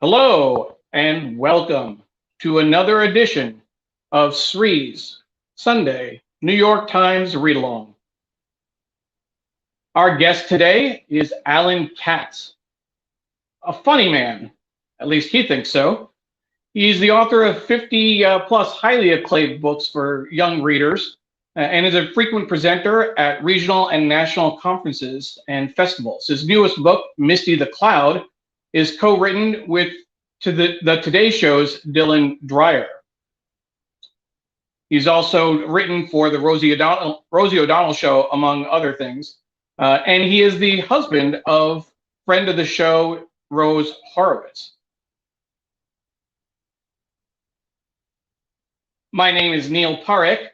Hello and welcome to another edition of Sri's Sunday New York Times Read Along. Our guest today is Alan Katz, a funny man, at least he thinks so. He's the author of 50 plus highly acclaimed books for young readers and is a frequent presenter at regional and national conferences and festivals. His newest book, Misty the Cloud, is co-written with the Today Show's Dylan Dreyer. He's also written for the Rosie O'Donnell Show, among other things. And he is the husband of friend of the show, Rose Horowitz. My name is Neil Parekh.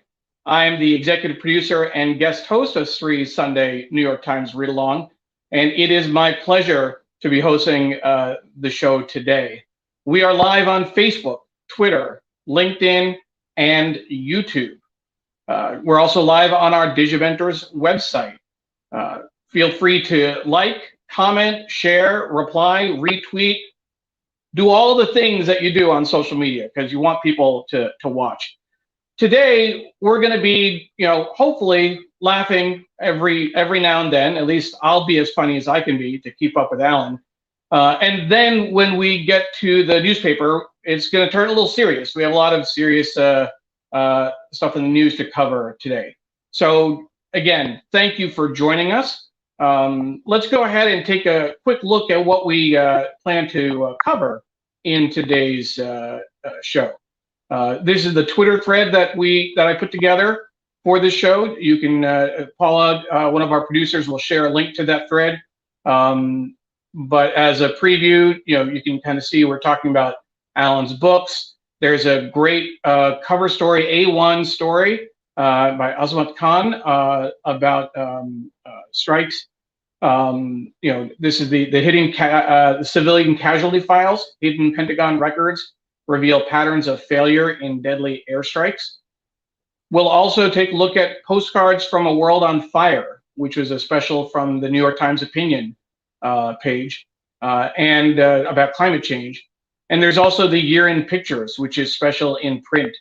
I'm the executive producer and guest host of Sri's Sunday New York Times Read Along, and it is my pleasure to be hosting the show today. We are live on Facebook, Twitter, LinkedIn, and YouTube. We're also live on our Digiventors website. Feel free to like, comment, share, reply, retweet, do all the things that you do on social media because you want people to watch. Today, we're going to be, hopefully laughing every now and then. At least I'll be as funny as I can be to keep up with Alan. And then when we get to the newspaper, it's going to turn a little serious. We have a lot of serious stuff in the news to cover today. So again, thank you for joining us. Let's go ahead and take a quick look at what we plan to cover in today's show. This is the Twitter thread that I put together for this show. You can, Paula, one of our producers, will share a link to that thread. But as a preview, you can kind of see we're talking about Alan's books. There's a great cover story, A1 story by Azmat Khan about strikes. This is the hidden the civilian casualty files, hidden Pentagon records reveal patterns of failure in deadly airstrikes. We'll also take a look at Postcards from a World on Fire, which was a special from the New York Times Opinion page, and about climate change. And there's also the Year in Pictures, which is special in print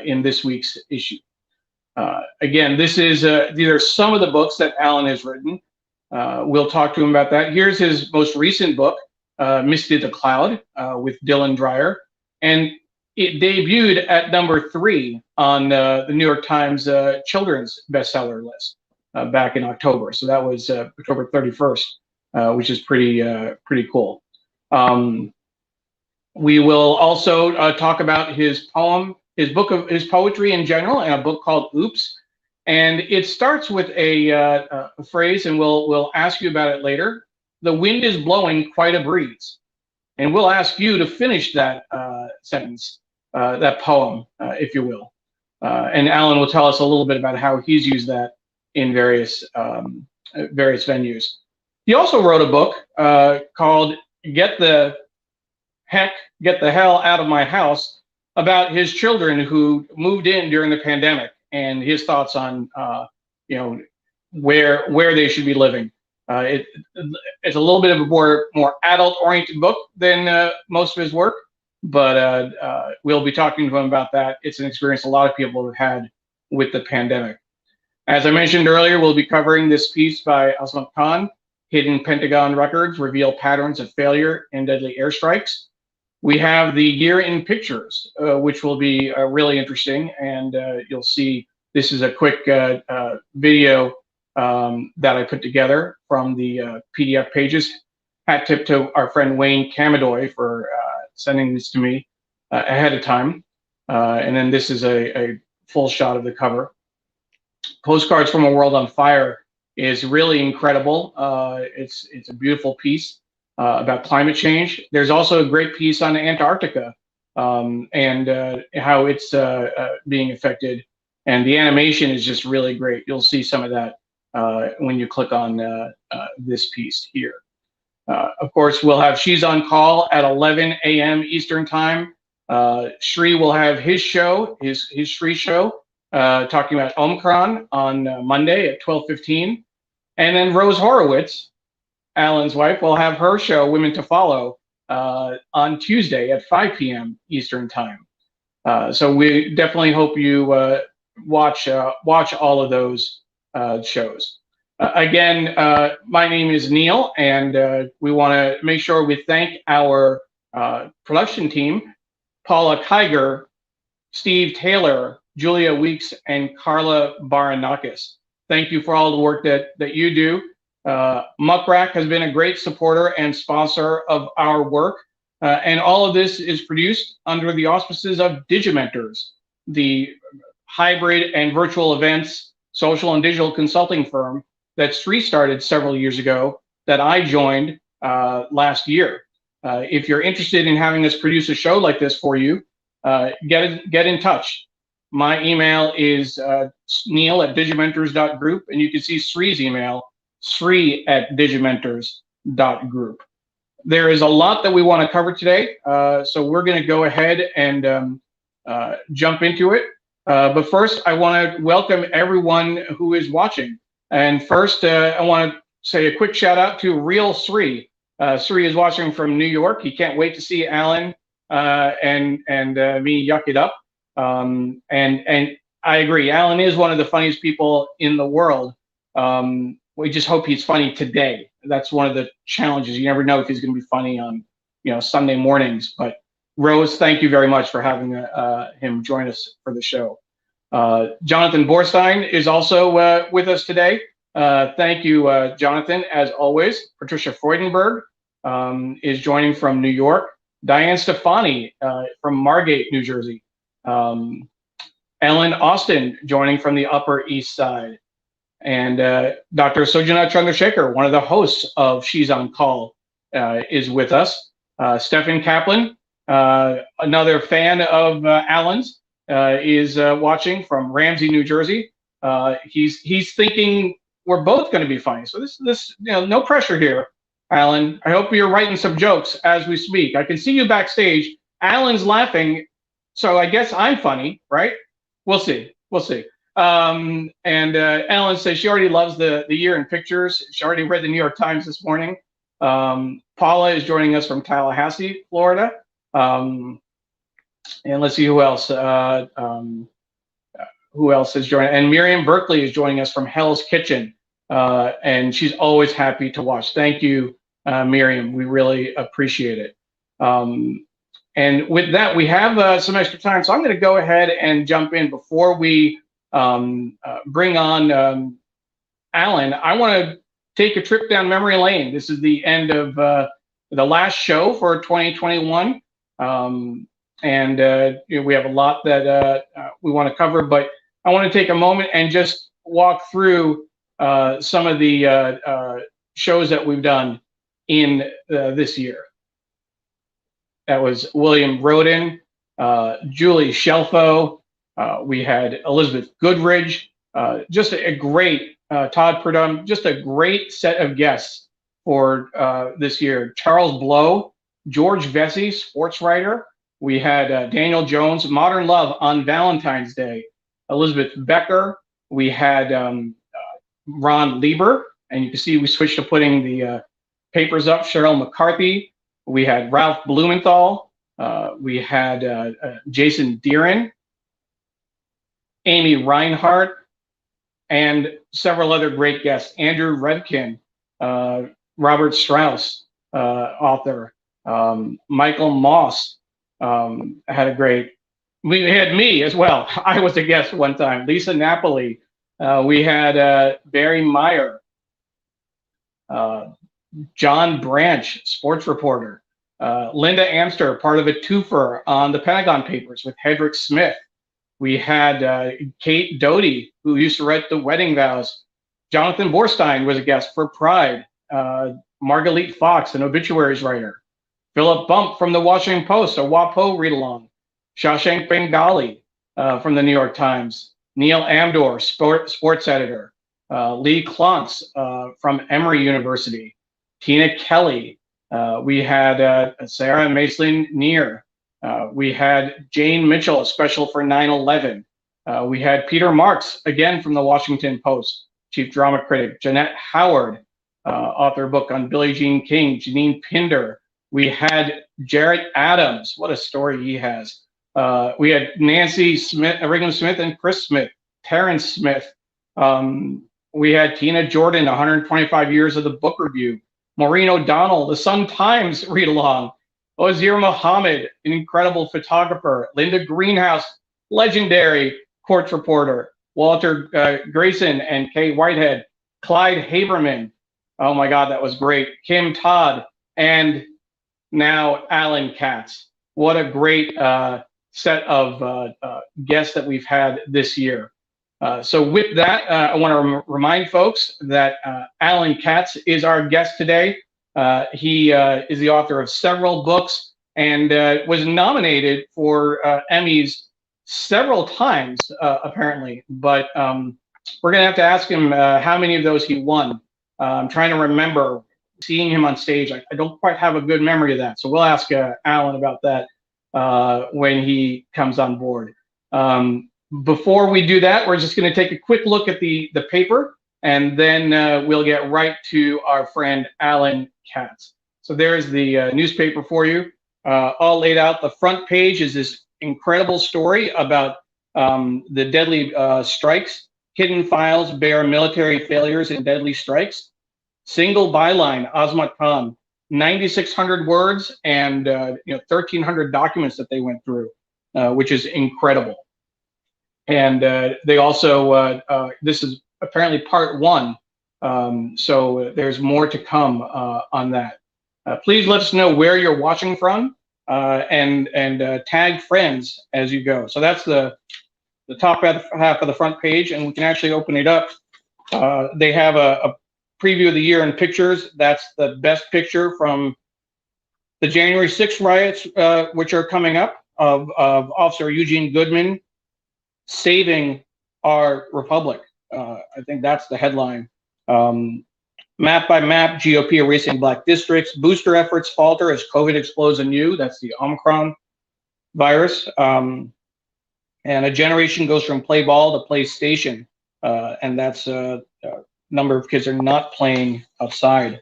in this week's issue. Again, these are some of the books that Alan has written. We'll talk to him about that. Here's his most recent book, Misty the Cloud, with Dylan Dreyer. And it debuted at number 3 on the New York Times children's bestseller list back in October. So that was October 31st, which is pretty cool. We will also talk about his poetry in general, and a book called Oops. And it starts with a phrase, and we'll ask you about it later. The wind is blowing quite a breeze. And we'll ask you to finish that sentence, that poem, if you will. And Alan will tell us a little bit about how he's used that in various venues. He also wrote a book called Get the Hell Out of My House, about his children who moved in during the pandemic and his thoughts on where they should be living. It's a little bit of a more adult-oriented book than most of his work, but we'll be talking to him about that. It's an experience a lot of people have had with the pandemic. As I mentioned earlier, we'll be covering this piece by Azmat Khan, Hidden Pentagon Records Reveal Patterns of Failure in Deadly Airstrikes. We have the Year in Pictures, which will be really interesting, and you'll see this is a quick video that I put together from the PDF pages. Hat tip to our friend Wayne Camadoy for sending this to me ahead of time. And then this is a full shot of the cover. Postcards from a World on Fire is really incredible. It's a beautiful piece about climate change. There's also a great piece on Antarctica and how it's being affected. And the animation is just really great. You'll see some of that when you click on this piece here. Of course, we'll have She's on Call at 11 a.m. Eastern Time. Sri will have his show, his Sri show, talking about Omicron on Monday at 12:15. And then Rose Horowitz, Alan's wife, will have her show, Women to Follow, on Tuesday at 5 p.m. Eastern Time. So we definitely hope you watch all of those shows. Again, my name is Neil, and we want to make sure we thank our production team, Paula Kiger, Steve Taylor, Julia Weeks, and Carla Baranakis. Thank you for all the work that you do. Muckrack has been a great supporter and sponsor of our work. And all of this is produced under the auspices of Digimentors, the hybrid and virtual events, social and digital consulting firm that Sri started several years ago that I joined last year. If you're interested in having us produce a show like this for you, get in touch. My email is neil@digimentors.group, and you can see Sri's email, sri@digimentors.group. There is a lot that we want to cover today, so we're going to go ahead and jump into it. But first, I want to welcome everyone who is watching. And first, I want to say a quick shout out to Real Sri. Sri is watching from New York. He can't wait to see Alan and me yuck it up. And I agree. Alan is one of the funniest people in the world. We just hope he's funny today. That's one of the challenges. You never know if he's going to be funny on, Sunday mornings. But Rose, thank you very much for having him join us for the show. Jonathan Borstein is also with us today. Thank you, Jonathan, as always. Patricia Freudenberg is joining from New York. Diane Stefani from Margate, New Jersey. Ellen Austin joining from the Upper East Side. And Dr. Sojana Chandrasekhar, one of the hosts of She's on Call, is with us. Stephen Kaplan, another fan of Alan's, is watching from Ramsey, New Jersey. He's thinking we're both going to be funny. So this no pressure here, Alan. I hope you're writing some jokes as we speak. I can see you backstage. Alan's laughing, so I guess I'm funny, right? We'll see. And Ellen says she already loves the year in pictures. She already read the New York Times this morning. Paula is joining us from Tallahassee, Florida. And let's see who else. Who else is joining? And Miriam Berkeley is joining us from Hell's Kitchen. And she's always happy to watch. Thank you, Miriam. We really appreciate it. And with that, we have some extra time. So I'm going to go ahead and jump in before we bring on Alan. I want to take a trip down memory lane. This is the end of the last show for 2021. And we have a lot that we want to cover, but I want to take a moment and just walk through some of the shows that we've done in this year. That was William Roden, Julie Shelfo. We had Elizabeth Goodridge, just a great Todd Purdom, just a great set of guests for this year. Charles Blow, George Vesey, sports writer. We had Daniel Jones, Modern Love on Valentine's Day. Elizabeth Becker. We had Ron Lieber, and you can see we switched to putting the papers up. Cheryl McCarthy. We had Ralph Blumenthal. We had Jason Deeren, Amy Reinhardt, and several other great guests. Andrew Redkin, Robert Strauss, author, Michael Moss. Had a great. We had me as well. I was a guest one time. Lisa Napoli. We had Barry Meyer, John Branch, sports reporter. Linda Amster, part of a twofer on the Pentagon Papers with Hedrick Smith. We had Kate Doty, who used to write the wedding vows. Jonathan Borstein was a guest for Pride. Margalit Fox, an obituaries writer. Philip Bump from the Washington Post, a WAPO read-along. Shashank Bengali from the New York Times. Neil Amdor, sports editor. Lee Klontz from Emory University. Tina Kelly. We had Sarah Maislin Neer. We had Jane Mitchell, a special for 9/11. We had Peter Marks, again from the Washington Post, chief drama critic. Jeanette Howard, author of a book on Billie Jean King. Janine Pinder, We had Jarrett Adams. What a story he has. We had Nancy Smith, Ringham Smith, and Chris Smith, Terrence Smith. We had Tina Jordan, 125 years of the book review. Maureen O'Donnell, the Sun Times read along. Ozir Muhammad, an incredible photographer. Linda Greenhouse, legendary courts reporter. Walter Grayson and Kay Whitehead. Clyde Haberman. Oh my God, that was great. Kim Todd, and now Alan Katz. What a great set of guests that we've had this year. So with that, I want to remind folks that Alan Katz is our guest today. He is the author of several books and was nominated for Emmys several times, apparently. But we're going to have to ask him how many of those he won. I'm trying to remember seeing him on stage. I don't quite have a good memory of that. So we'll ask Alan about that when he comes on board. Before we do that, we're just going to take a quick look at the paper, and then we'll get right to our friend Alan Katz. So there's the newspaper for you, all laid out. The front page is this incredible story about the deadly strikes. Hidden files bear military failures and deadly strikes. Single byline, Azmat Khan, 9,600 words and 1,300 documents that they went through, which is incredible. And they also, this is apparently part one, so there's more to come on that. Please let us know where you're watching from, and tag friends as you go. So that's the top half of the front page, and we can actually open it up. They have a preview of the year in pictures. That's the best picture from the January 6th riots, which are coming up, of Officer Eugene Goodman saving our republic. I think that's the headline. Map by map, GOP erasing black districts. Booster efforts falter as COVID explodes anew. That's the Omicron virus. And a generation goes from play ball to play station. And that's a number of kids are not playing outside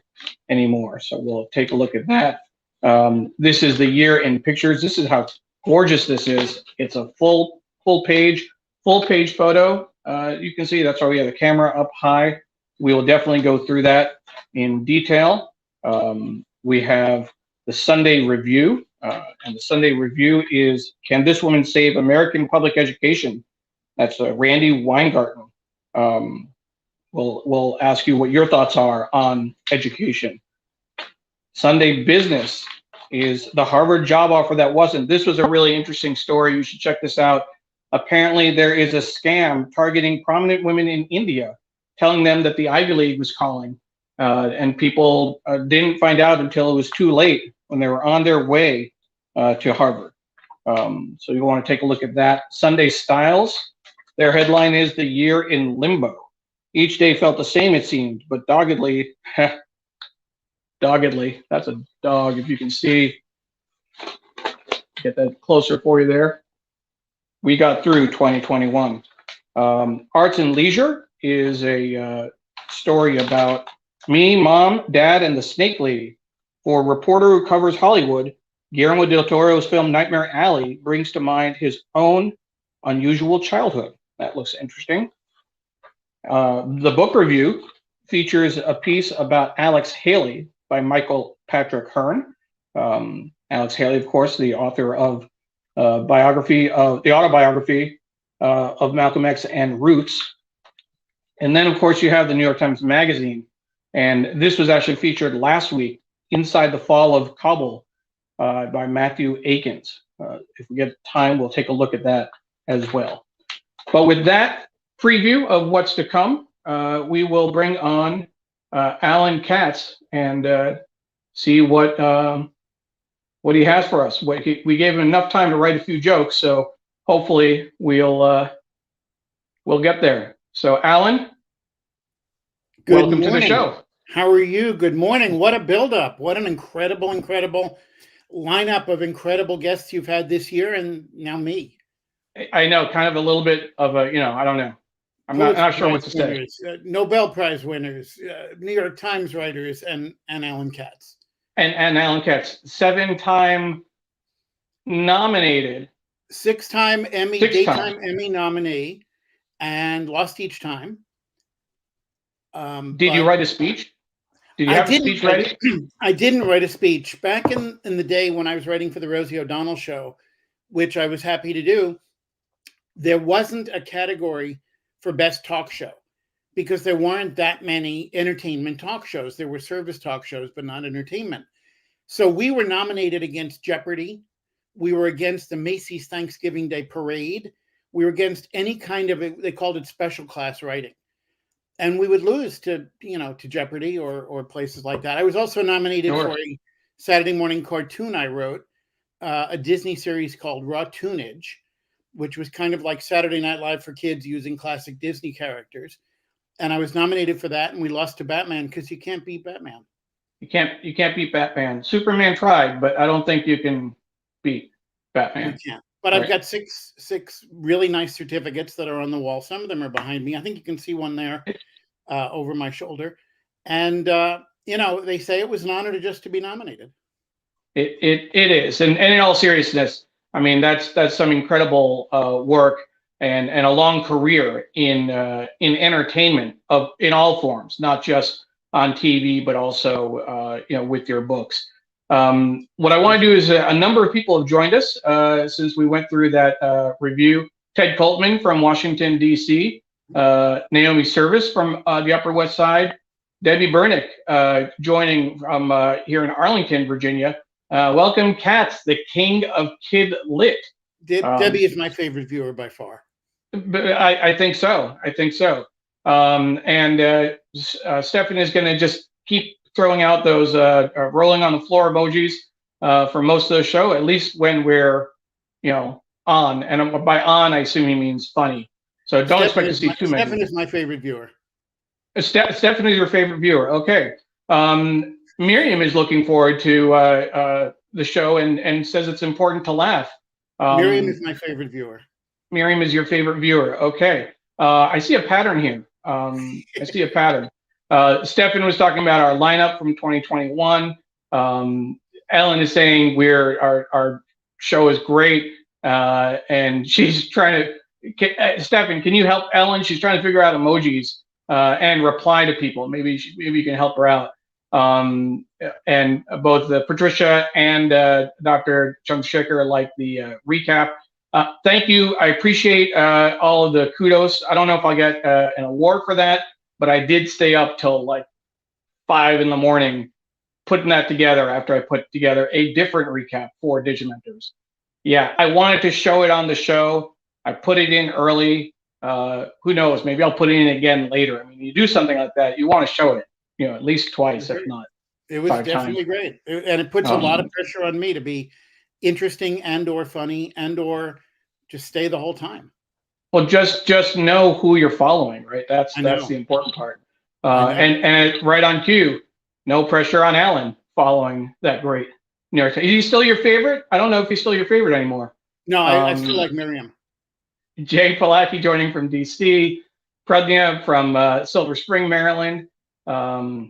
anymore. So we'll take a look at that. This is the year in pictures. This is how gorgeous this is. It's a full page photo. You can see that's why we have the camera up high. We will definitely go through that in detail. We have the Sunday Review, and the Sunday Review is, Can This Woman Save American Public Education? That's Randy Weingarten. We'll ask you what your thoughts are on education. Sunday Business is the Harvard job offer that wasn't. This was a really interesting story. You should check this out. Apparently, there is a scam targeting prominent women in India, telling them that the Ivy League was calling, and people didn't find out until it was too late when they were on their way to Harvard. So you want to take a look at that. Sunday Styles, their headline is The Year in Limbo. Each day felt the same, it seemed, but doggedly, doggedly, that's a dog, if you can see. Get that closer for you there. We got through 2021. Arts and Leisure is a story about me, mom, dad, and the snake lady. For a reporter who covers Hollywood, Guillermo del Toro's film Nightmare Alley brings to mind his own unusual childhood. That looks interesting. The book review features a piece about Alex Haley by Michael Patrick Hearn. Alex Haley, of course, the author of the autobiography of Malcolm X and Roots. And then, of course, you have the New York Times Magazine. And this was actually featured last week, Inside the Fall of Kabul by Matthew Akins. If we get time, we'll take a look at that as well. But with that preview of what's to come, we will bring on Alan Katz and see what he has for us. We gave him enough time to write a few jokes, so hopefully we'll get there. So, Alan, welcome to the show. How are you? Good morning. What a build-up. What an incredible lineup of incredible guests you've had this year, and now me. I know, kind of a little bit of a, I don't know. I'm not sure what to say. Nobel Prize winners, New York Times writers, and Alan Katz. and Alan Katz, 7-time nominated. 6-time Emmy, daytime Emmy nominee, and lost each time. Did you write a speech? Did you have a speech ready? I didn't write a speech. Back in the day when I was writing for the Rosie O'Donnell Show, which I was happy to do, there wasn't a category for best talk show because there weren't that many entertainment talk shows. There were service talk shows, but not entertainment. So we were nominated against Jeopardy. We were against the Macy's Thanksgiving Day Parade. We were against any kind of, they called it special class writing. And we would lose to, to Jeopardy or places like that. I was also nominated for a Saturday morning cartoon I wrote, a Disney series called Raw Toonage, which was kind of like Saturday Night Live for kids using classic Disney characters. And I was nominated for that, and we lost to Batman because you can't beat Batman. You can't beat Batman. Superman tried, but I don't think you can beat Batman. You can't. But I've got six really nice certificates that are on the wall. Some of them are behind me. I think you can see one there over my shoulder. And they say it was an honor to be nominated. It is, and in all seriousness, I mean that's some incredible work and a long career in entertainment in all forms, not just on TV, but also with your books. What I want to do is a number of people have joined us since we went through that review. Ted Coltman from Washington, D.C., Naomi Service from the Upper West Side, Debbie Bernick joining from here in Arlington, Virginia. Welcome, Katz, the king of Kid Lit. Debbie is my favorite viewer by far. But I think so. Stefan is going to just keep throwing out those rolling on the floor emojis for most of the show, at least when we're, on. And by on, I assume he means funny. So don't expect to see too many. Stefan is my favorite viewer. Stefan is your favorite viewer. Okay. Miriam is looking forward to the show and says it's important to laugh. Miriam is my favorite viewer. Miriam is your favorite viewer. Okay. I see a pattern here. Stefan was talking about our lineup from 2021. Ellen is saying our show is great, and she's trying to. Stefan, can you help Ellen? She's trying to figure out emojis and reply to people. Maybe you can help her out. And both Patricia and Dr. Chandrasekhar like the recap. Thank you. I appreciate all of the kudos. I don't know if I'll get an award for that, but I did stay up till like 5 a.m. putting that together after I put together a different recap for Digimentors. Yeah, I wanted to show it on the show. I put it in early. Who knows? Maybe I'll put it in again later. I mean, you do something like that, you want to show it, at least twice, if not. It was definitely great. And it puts a lot of pressure on me to be interesting and or funny and or just stay the whole time. Well, just know who you're following, right? That's the important part. And right on cue, no pressure on Alan following that great New York. Is he still your favorite? I don't know if he's still your favorite anymore. No, I still like Miriam. Jay Palaki joining from DC, Pradnya from Silver Spring, Maryland. Let's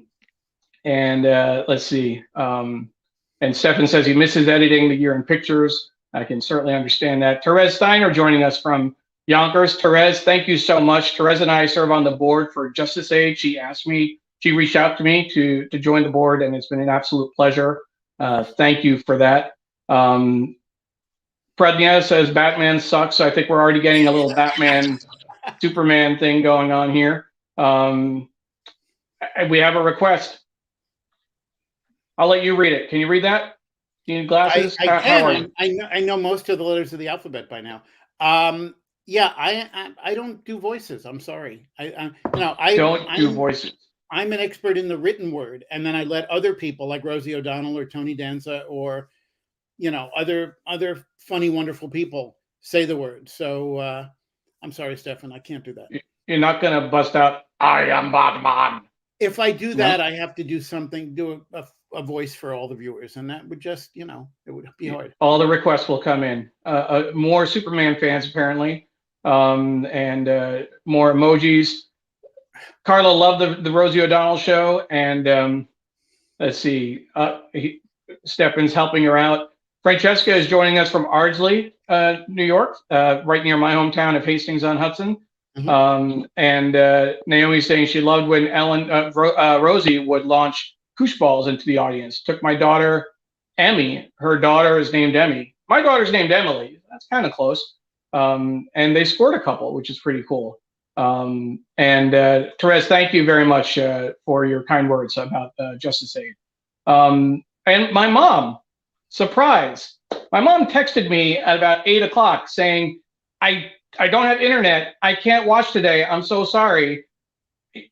see. And Stefan says he misses editing the year in pictures. I can certainly understand that. Therese Steiner joining us from Yonkers. Therese, thank you so much. Therese and I serve on the board for Justice Aid. She reached out to me to join the board, and it's been an absolute pleasure. Thank you for that. Pradnya says Batman sucks. So I think we're already getting a little Batman Superman thing going on here. We have a request. I'll let you read it. Can you read that? Do you need glasses? I know most of the letters of the alphabet by now. Yeah, I don't do voices. I'm sorry. I don't do voices. I'm an expert in the written word, and then I let other people like Rosie O'Donnell or Tony Danza or other funny, wonderful people say the word. So I'm sorry, Stefan, I can't do that. You're not going to bust out, I am Batman. If I do that, I have to do a voice for all the viewers, and that would just, it would be hard. All the requests will come in. More Superman fans, apparently, and more emojis. Carla loved the Rosie O'Donnell show, and let's see. Stepan's helping her out. Francesca is joining us from Ardsley, New York, right near my hometown of Hastings-on-Hudson. And Naomi's saying she loved when Rosie would launch koosh balls into the audience. Took my daughter, Emmy. Her daughter is named Emmy. My daughter's named Emily. That's kind of close. And they scored a couple, which is pretty cool. And Therese, thank you very much for your kind words about Justice Aid. And my mom, surprise. My mom texted me at about 8 o'clock saying, I don't have internet. I can't watch today. I'm so sorry.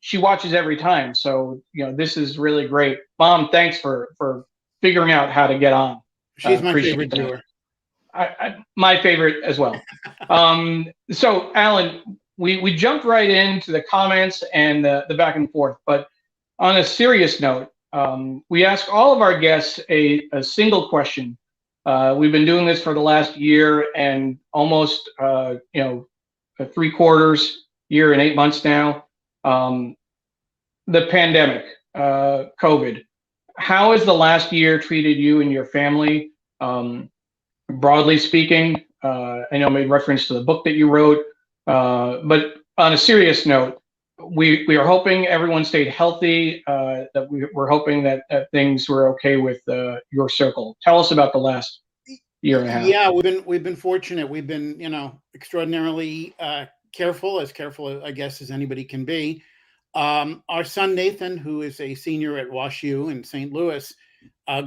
She watches every time. So, this is really great. Mom, thanks for figuring out how to get on. She's my favorite viewer. My favorite as well. So, Alan, we jumped right into the comments and the back and forth. But on a serious note, we ask all of our guests a single question. We've been doing this for the last year and almost, 3/4 year and 8 months now. The pandemic, COVID. How has the last year treated you and your family? Broadly speaking, I know I made reference to the book that you wrote, but on a serious note, we are hoping everyone stayed healthy, that we're hoping that things were okay with your circle. Tell us about the last year and a half. Yeah, we've been fortunate. We've been, extraordinarily careful, I guess, as anybody can be. Our son, Nathan, who is a senior at WashU in St. Louis,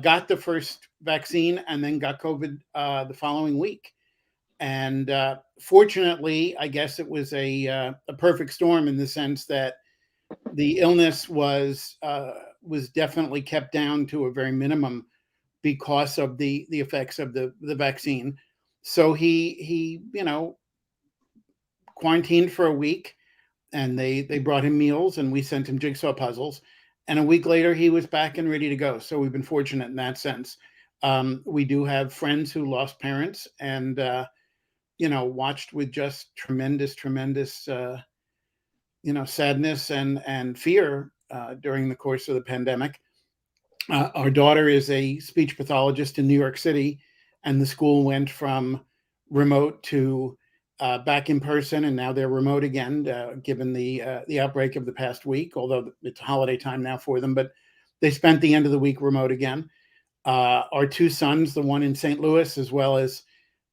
got the first vaccine and then got COVID the following week. And fortunately, I guess it was a perfect storm in the sense that the illness was definitely kept down to a very minimum because of the effects of the vaccine. So he quarantined for a week, and they brought him meals, and we sent him jigsaw puzzles. And a week later, he was back and ready to go. So we've been fortunate in that sense. We do have friends who lost parents, and watched with just tremendous, sadness and fear during the course of the pandemic. Our daughter is a speech pathologist in New York City, and the school went from remote to back in person, and now they're remote again, given the outbreak of the past week, although it's holiday time now for them, but they spent the end of the week remote again. Our two sons, the one in St. Louis, as well as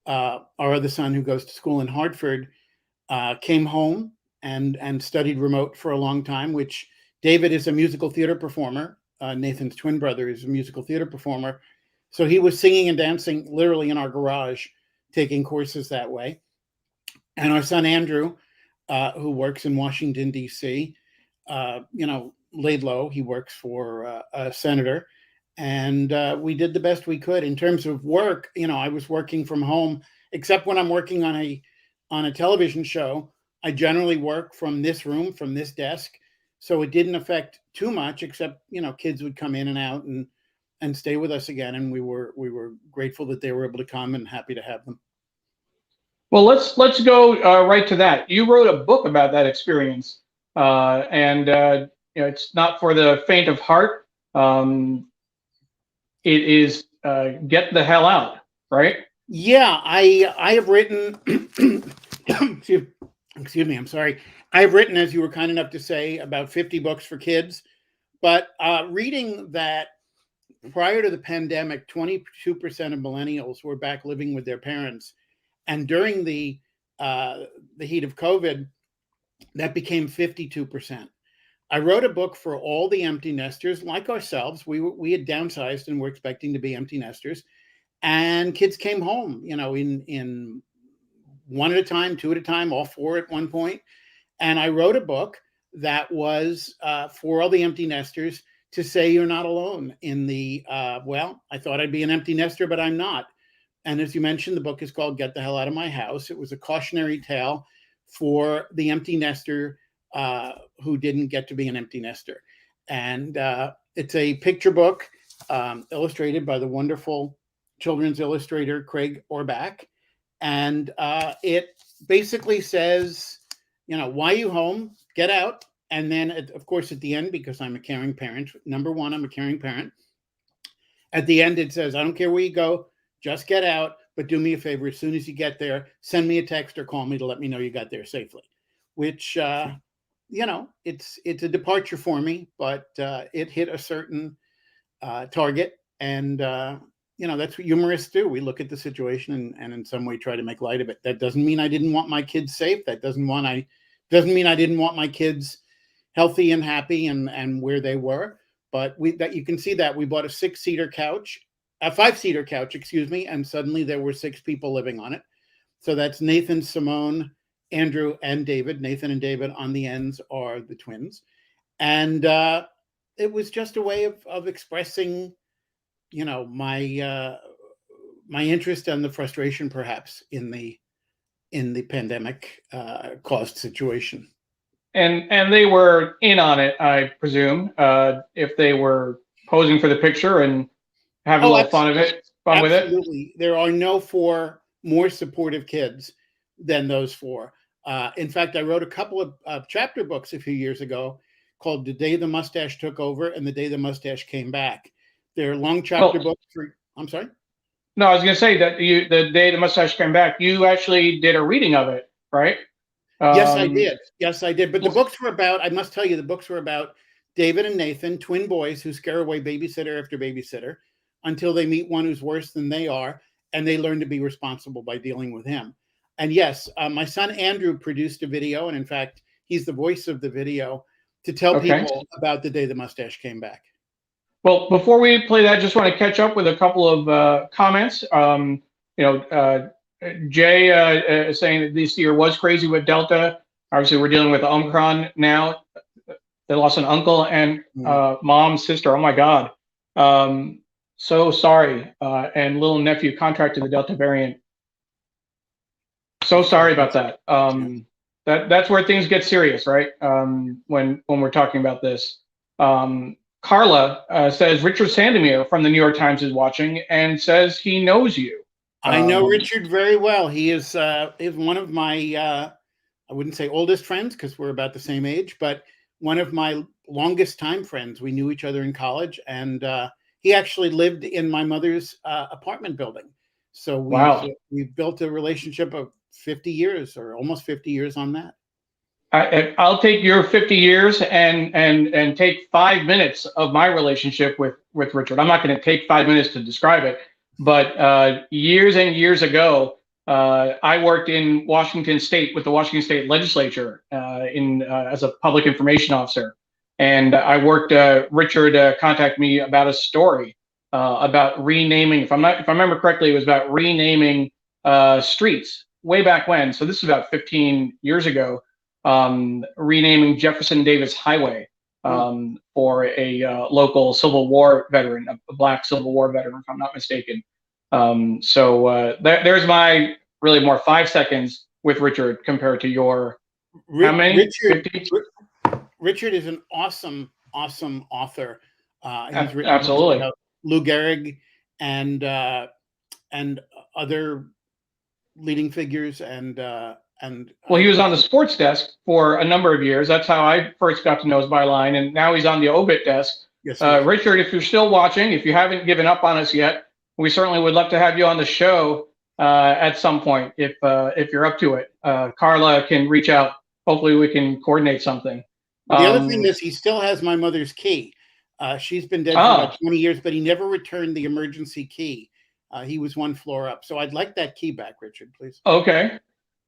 our other son who goes to school in Hartford, came home and studied remote for a long time, which David is a musical theater performer. Nathan's twin brother is a musical theater performer. So he was singing and dancing literally in our garage, taking courses that way. And our son, Andrew, who works in Washington, D.C., laid low. He works for a senator. And we did the best we could in terms of work. I was working from home, except when I'm working on a television show. I generally work from this room, from this desk. So it didn't affect too much, except, kids would come in and out and stay with us again. And we were grateful that they were able to come and happy to have them. Well, let's go right to that. You wrote a book about that experience, and it's not for the faint of heart. It is Get the Hell Out, right? Yeah, I have written. Excuse me, I'm sorry. I have written, as you were kind enough to say, about 50 books for kids. But reading that prior to the pandemic, 22% of millennials were back living with their parents. And during the heat of COVID, that became 52%. I wrote a book for all the empty nesters like ourselves. We had downsized and were expecting to be empty nesters. And kids came home, in one at a time, two at a time, all four at one point. And I wrote a book that was for all the empty nesters to say you're not alone in the, I thought I'd be an empty nester, but I'm not. And as you mentioned, the book is called Get the Hell Out of My House. It was a cautionary tale for the empty nester who didn't get to be an empty nester. And it's a picture book illustrated by the wonderful children's illustrator, Craig Orbach. And it basically says, why are you home? Get out. And then, of course, at the end, because I'm a caring parent, number one, I'm a caring parent. At the end, it says, I don't care where you go, just get out, but do me a favor. As soon as you get there, send me a text or call me to let me know you got there safely, which, you know, it's a departure for me, but it hit a certain target. And, you know, that's what humorists do. We look at the situation and in some way try to make light of it. That doesn't mean I didn't want my kids safe. That doesn't mean I didn't want my kids healthy and happy and where they were. But you can see that we bought a 5-seater couch, excuse me, and suddenly there were 6 people living on it. So that's Nathan, Simone, Andrew, and David. Nathan and David on the ends are the twins. And it was just a way of expressing, you know, my interest and the frustration perhaps in the pandemic caused situation. And they were in on it, I presume, if they were posing for the picture and having a little fun with it. Absolutely. There are no 4 more supportive kids than those 4. In fact, I wrote a couple of chapter books a few years ago called The Day the Mustache Took Over and The Day the Mustache Came Back. They're long chapter books. I'm sorry? No, I was going to say that The Day the Mustache Came Back, you actually did a reading of it, right? Yes, I did. Yes, I did. But the books were about, I must tell you, the books were about David and Nathan, twin boys who scare away babysitter after babysitter until they meet one who's worse than they are, and they learn to be responsible by dealing with him. And yes, my son Andrew produced a video, and in fact, he's the voice of the video to tell people about The Day the Mustache Came Back. Well, before we play that, just want to catch up with a couple of comments. You know, Jay is saying that this year was crazy with Delta. Obviously, we're dealing with Omicron now. They lost an uncle and mom, sister. Oh my God. So sorry. And little nephew contracted the Delta variant. So sorry about that. That's where things get serious, right? When we're talking about this. Carla says Richard Sandomir from the New York Times is watching and says he knows you. I know Richard very well. He is one of my, I wouldn't say oldest friends because we're about the same age, but one of my longest time friends. We knew each other in college, and he actually lived in my mother's apartment building. So we've built a relationship of 50 years or almost 50 years on that. I'll take your 50 years and take 5 minutes of my relationship with Richard. I'm not going to take 5 minutes to describe it, but years and years ago, I worked in Washington State with the Washington State Legislature as a public information officer, and I worked. Richard contacted me about a story about renaming. If I remember correctly, it was about renaming streets way back when. So this is about 15 years ago. Renaming Jefferson Davis Highway for a local Civil War veteran, a Black Civil War veteran, if I'm not mistaken. So there's my really more 5 seconds with Richard compared to your how many? Richard is an awesome author. He's written absolutely about Lou Gehrig and other leading figures and well, he was on the sports desk for a number of years. That's how I first got to know his byline, and now he's on the obit desk. Yes, Richard, if you're still watching, if you haven't given up on us yet, we certainly would love to have you on the show at some point if you're up to it. Carla can reach out. Hopefully, we can coordinate something. The other thing is he still has my mother's key. She's been dead for about 20 years, but he never returned the emergency key. He was one floor up. So I'd like that key back, Richard, please. Okay.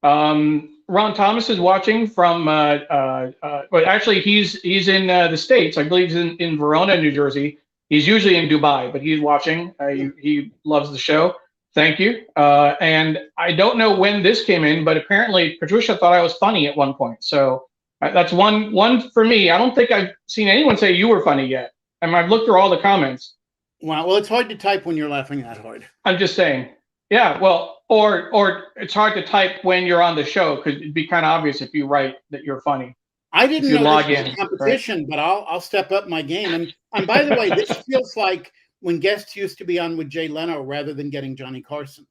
Ron Thomas is watching from, but actually he's in the States. I believe he's in Verona, New Jersey. He's usually in Dubai, but he's watching. He loves the show. Thank you. And I don't know when this came in, but apparently Patricia thought I was funny at one point. So that's one for me. I don't think I've seen anyone say you were funny yet. And I've looked through all the comments. Wow. Well, it's hard to type when you're laughing that hard. I'm just saying. Yeah, well, or it's hard to type when you're on the show because it'd be kind of obvious if you write that you're funny. I didn't know this was a competition, right? But I'll step up my game. And by the way, this feels like when guests used to be on with Jay Leno rather than getting Johnny Carson.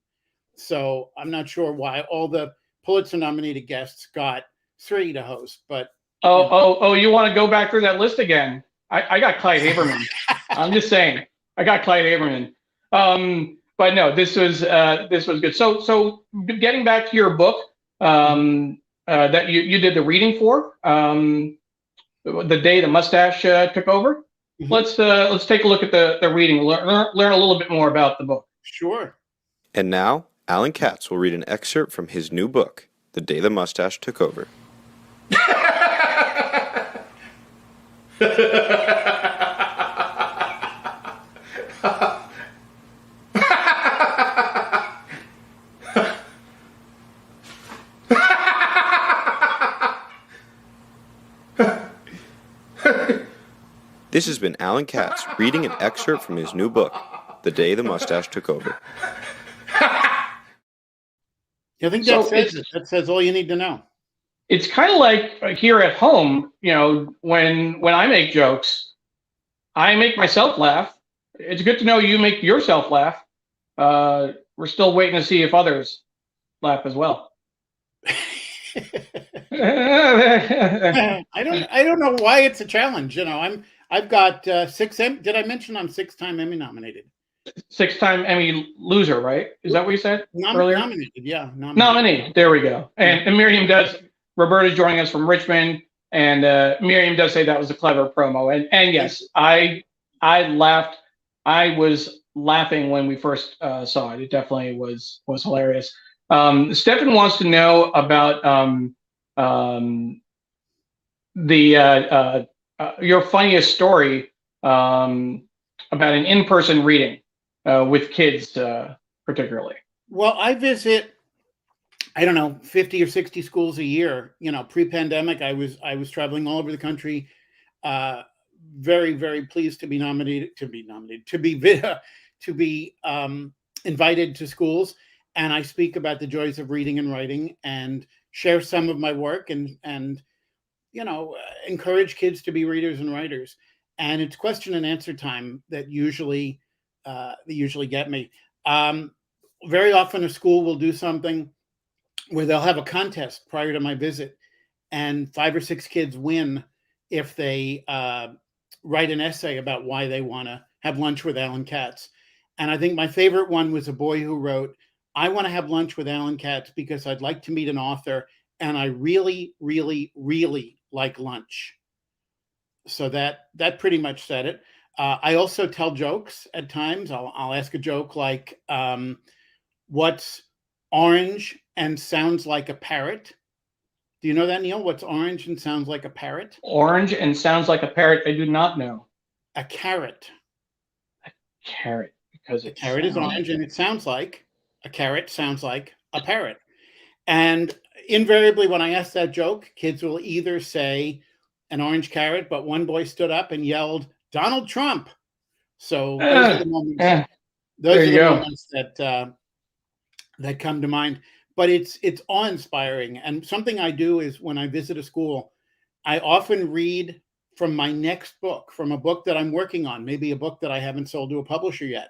So I'm not sure why all the Pulitzer-nominated guests got 3 to host, but You want to go back through that list again? I got Clyde Haberman. I'm just saying, I got Clyde Haberman. But no, this was good. So getting back to your book that you did the reading for, the day the mustache took over. Mm-hmm. Let's take a look at the reading. Learn a little bit more about the book. Sure. And now, Alan Katz will read an excerpt from his new book, The Day the Mustache Took Over. This has been Alan Katz reading an excerpt from his new book, The Day the Mustache Took Over. I think that says all you need to know. It's kind of like here at home, when I make jokes, I make myself laugh. It's good to know you make yourself laugh. We're still waiting to see if others laugh as well. I don't know why it's a challenge. I've got 6 did I mention I'm 6-time Emmy nominated? 6-time Emmy loser, right? Is that what you said earlier? Nominated, yeah. Nominee. There we go. And Miriam Roberta's joining us from Richmond, and Miriam does say that was a clever promo. And yes, I laughed. I was laughing when we first saw it. It definitely was hilarious. Stefan wants to know about your funniest story about an in-person reading with kids, particularly. Well, I visit, 50 or 60 schools a year. Pre-pandemic, I was traveling all over the country. Very, very pleased to be invited to schools, and I speak about the joys of reading and writing, and share some of my work, and encourage kids to be readers and writers. And it's question and answer time that usually get me. Very often a school will do something where they'll have a contest prior to my visit, and 5 or 6 kids win if they write an essay about why they want to have lunch with Alan Katz. And I think my favorite one was a boy who wrote, "I want to have lunch with Alan Katz because I'd like to meet an author, and I really, really, really like lunch." So that pretty much said it. I also tell jokes at times. I'll ask a joke like, what's orange and sounds like a parrot? Do you know that, Neil? What's orange and sounds like a parrot? Orange and sounds like a parrot? I do not know. A carrot. A carrot, because a carrot is orange and it sounds like a carrot sounds like a parrot. And invariably, when I ask that joke, kids will either say an orange carrot, but one boy stood up and yelled, "Donald Trump." So those are the moments. Moments that come to mind. But it's awe-inspiring. And something I do is when I visit a school, I often read from my next book, from a book that I'm working on, maybe a book that I haven't sold to a publisher yet.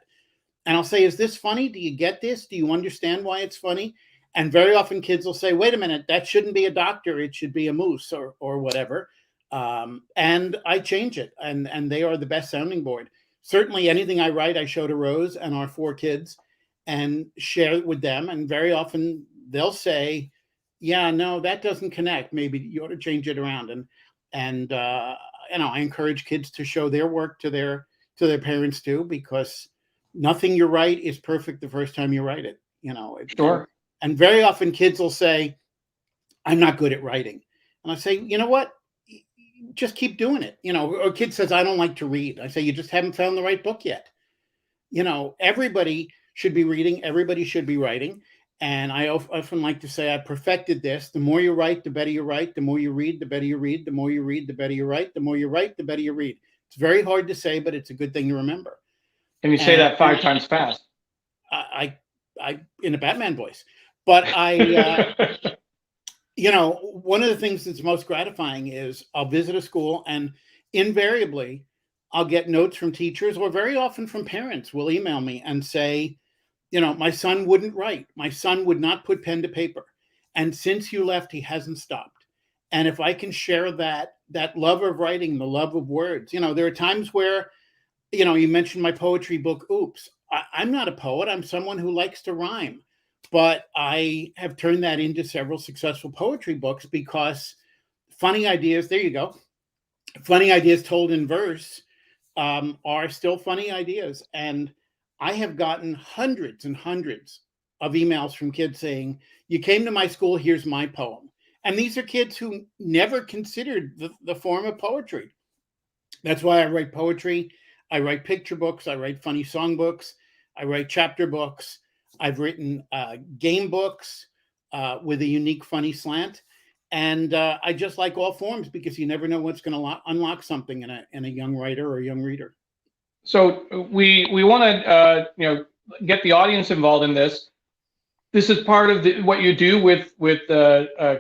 And I'll say, "Is this funny? Do you get this? Do you understand why it's funny?" And very often kids will say, "Wait a minute, that shouldn't be a doctor. It should be a moose," or whatever. And I change it, and they are the best sounding board. Certainly anything I write, I show to Rose and our 4 kids and share it with them. And very often they'll say, "Yeah, no, that doesn't connect. Maybe you ought to change it around." And I encourage kids to show their work to their parents too, because nothing you write is perfect the first time you write it. Sure. And very often kids will say, "I'm not good at writing." And I say, "You know what? Just keep doing it." Or a kid says, "I don't like to read." I say, "You just haven't found the right book yet." Everybody should be reading. Everybody should be writing. And I often like to say, I perfected this. The more you write, the better you write. The more you read, the better you read. The more you read, the better you write. The more you write, the better you read. It's very hard to say, but it's a good thing to remember. Can you say that 5 times fast? I in a Batman voice. But one of the things that's most gratifying is I'll visit a school, and invariably I'll get notes from teachers, or very often from parents will email me and say, "My son wouldn't write. My son would not put pen to paper. And since you left, he hasn't stopped. And if I can share that love of writing, the love of words, there are times where, you mentioned my poetry book, Oops. I'm not a poet. I'm someone who likes to rhyme. But I have turned that into several successful poetry books because funny ideas, there you go, funny ideas told in verse are still funny ideas. And I have gotten hundreds and hundreds of emails from kids saying, you came to my school, here's my poem. And these are kids who never considered the form of poetry. That's why I write poetry. I write picture books. I write funny songbooks. I write chapter books. I've written game books with a unique, funny slant. And I just like all forms because you never know what's going to unlock something in a young writer or a young reader. So we want to get the audience involved in this. This is part of what you do with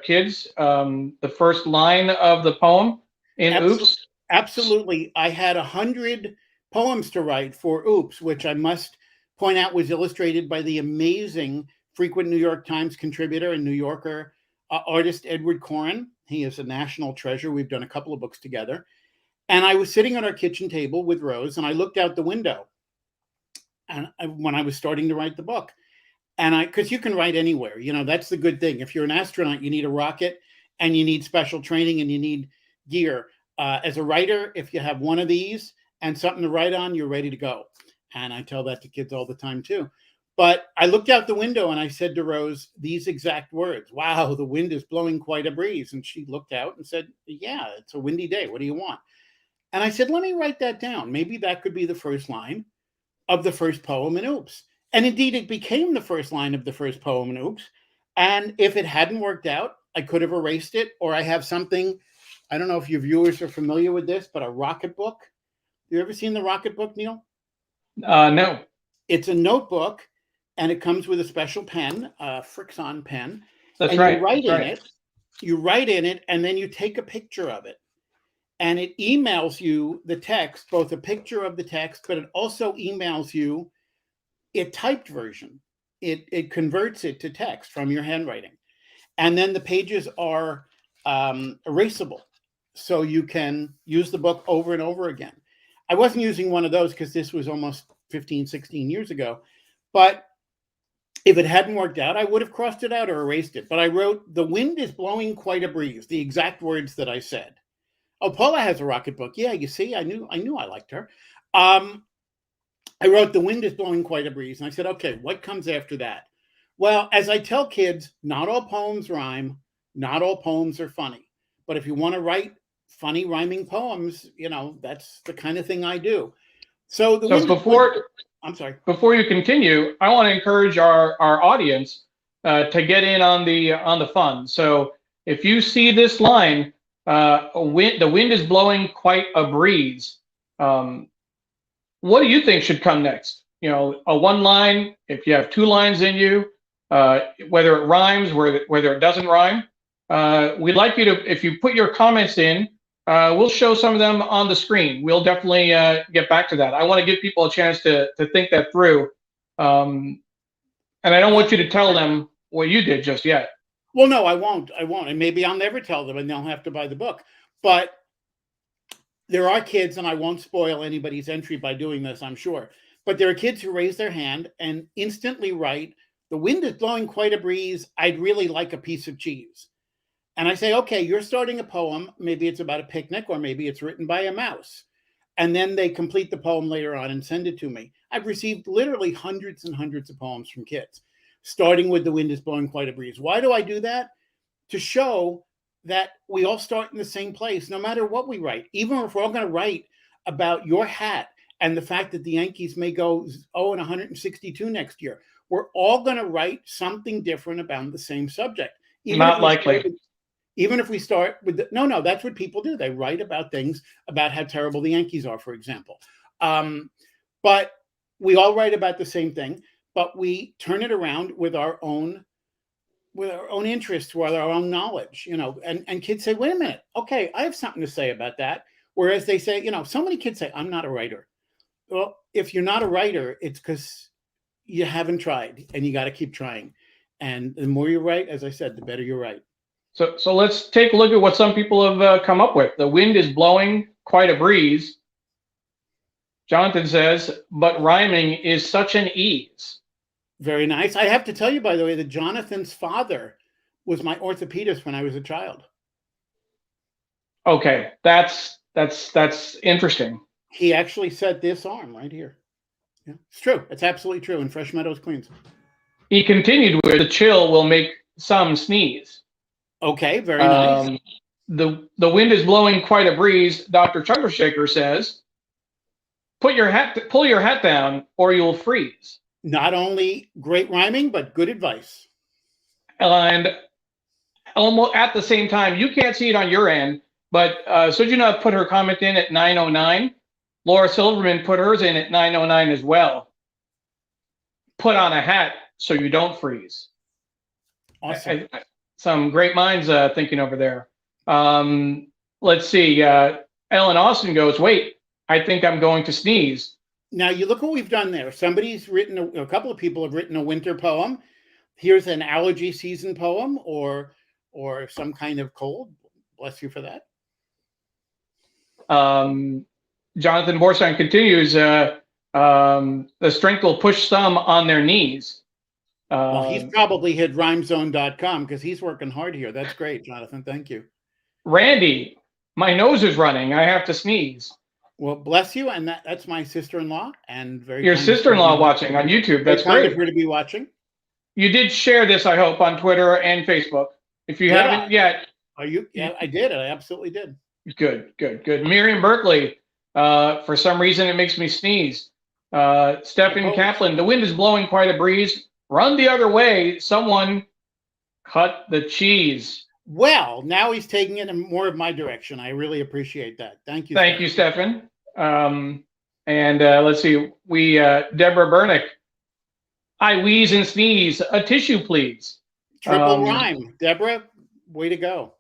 kids. The first line of the poem in Oops. Absolutely. I had 100 poems to write for Oops, which I must point out was illustrated by the amazing frequent New York Times contributor and New Yorker artist Edward Corrin. He is a national treasure. We've done a couple of books together. And I was sitting at our kitchen table with Rose, and I looked out the window when I was starting to write the book. And because you can write anywhere, that's the good thing. If you're an astronaut, you need a rocket and you need special training and you need gear. As a writer, if you have one of these and something to write on, you're ready to go. And I tell that to kids all the time too. But I looked out the window and I said to Rose these exact words, wow, the wind is blowing quite a breeze. And she looked out and said, yeah, it's a windy day. What do you want? And I said, let me write that down. Maybe that could be the first line of the first poem in Oops. And indeed, it became the first line of the first poem in Oops. And if it hadn't worked out, I could have erased it. Or I have something, I don't know if your viewers are familiar with this, but a rocket book. You ever seen the rocket book, Neil? No. It's a notebook, and it comes with a special pen, a Frixon pen. That's and right. You write in it. You write in it, and then you take a picture of it. And it emails you the text, both a picture of the text, but it also emails you a typed version. It converts it to text from your handwriting. And then the pages are erasable. So you can use the book over and over again. I wasn't using one of those because this was almost 15, 16 years ago. But if it hadn't worked out, I would have crossed it out or erased it. But I wrote, the wind is blowing quite a breeze, the exact words that I said. Oh, Paula has a rocket book. Yeah, you see, I knew I liked her. I wrote, the wind is blowing quite a breeze. And I said, okay, what comes after that? Well, as I tell kids, not all poems rhyme. Not all poems are funny. But if you want to write funny rhyming poems, that's the kind of thing I do. So I'm sorry. Before you continue, I want to encourage our audience to get in on the fun. So if you see this line, the wind is blowing quite a breeze. What do you think should come next? A one line, if you have two lines in you, whether it rhymes, whether it doesn't rhyme. We'd like you to, if you put your comments in, we'll show some of them on the screen. We'll definitely get back to that. I want to give people a chance to think that through. And I don't want you to tell them what you did just yet. Well, no, I won't. And maybe I'll never tell them and they'll have to buy the book. But there are kids, and I won't spoil anybody's entry by doing this, I'm sure. But there are kids who raise their hand and instantly write, the wind is blowing quite a breeze. I'd really like a piece of cheese. And I say, okay, you're starting a poem. Maybe it's about a picnic, or maybe it's written by a mouse. And then they complete the poem later on and send it to me. I've received literally hundreds and hundreds of poems from kids, starting with the wind is blowing quite a breeze. Why do I do that? To show that we all start in the same place, no matter what we write. Even if we're all going to write about your hat and the fact that the Yankees may go 0-162 next year, we're all going to write something different about the same subject. Not likely. Even if we start with no, that's what people do. They write about things, about how terrible the Yankees are, for example. But we all write about the same thing, but we turn it around with our own interests, with our own knowledge, and kids say, wait a minute, okay, I have something to say about that. Whereas they say, so many kids say, I'm not a writer. Well, if you're not a writer, it's because you haven't tried, and you got to keep trying. And the more you write, as I said, the better you write. So let's take a look at what some people have come up with. The wind is blowing quite a breeze. Jonathan says, but rhyming is such an ease. Very nice. I have to tell you, by the way, that Jonathan's father was my orthopedist when I was a child. Okay, that's interesting. He actually set this arm right here. Yeah, it's true. It's absolutely true in Fresh Meadows, Queens. He continued with, the chill will make some sneeze. Okay, very nice. The wind is blowing quite a breeze. Dr. Chandrasekhar says, pull your hat down or you'll freeze. Not only great rhyming, but good advice. And almost at the same time, you can't see it on your end, but Sujana put her comment in at 9:09. Laura Silverman put hers in at 9:09 as well. Put on a hat so you don't freeze. Awesome. Some great minds thinking over there. Let's see. Ellen Austin goes, wait, I think I'm going to sneeze. Now you look what we've done there. Somebody's written, a couple of people have written a winter poem. Here's an allergy season poem or some kind of cold. Bless you for that. Jonathan Borstein continues, the strength will push some on their knees. Well, he's probably hit rhymezone.com because he's working hard here. That's great, Jonathan. Thank you. Randy, my nose is running. I have to sneeze. Well, bless you. And that's my sister-in-law. And your sister-in-law watching on YouTube. That's great. Of her to be watching. You did share this, I hope, on Twitter and Facebook. If you haven't yet. Are you? Yeah, I did. I absolutely did. Good. Miriam Berkeley, for some reason it makes me sneeze. Stephen Kaplan, the wind is blowing quite a breeze. Run the other way. Someone cut the cheese. Well, now he's taking it in more of my direction. I really appreciate that. Thank you. Thank you, Stefan. And let's see. Deborah Bernick. I wheeze and sneeze. A tissue, please. Triple rhyme. Deborah, way to go.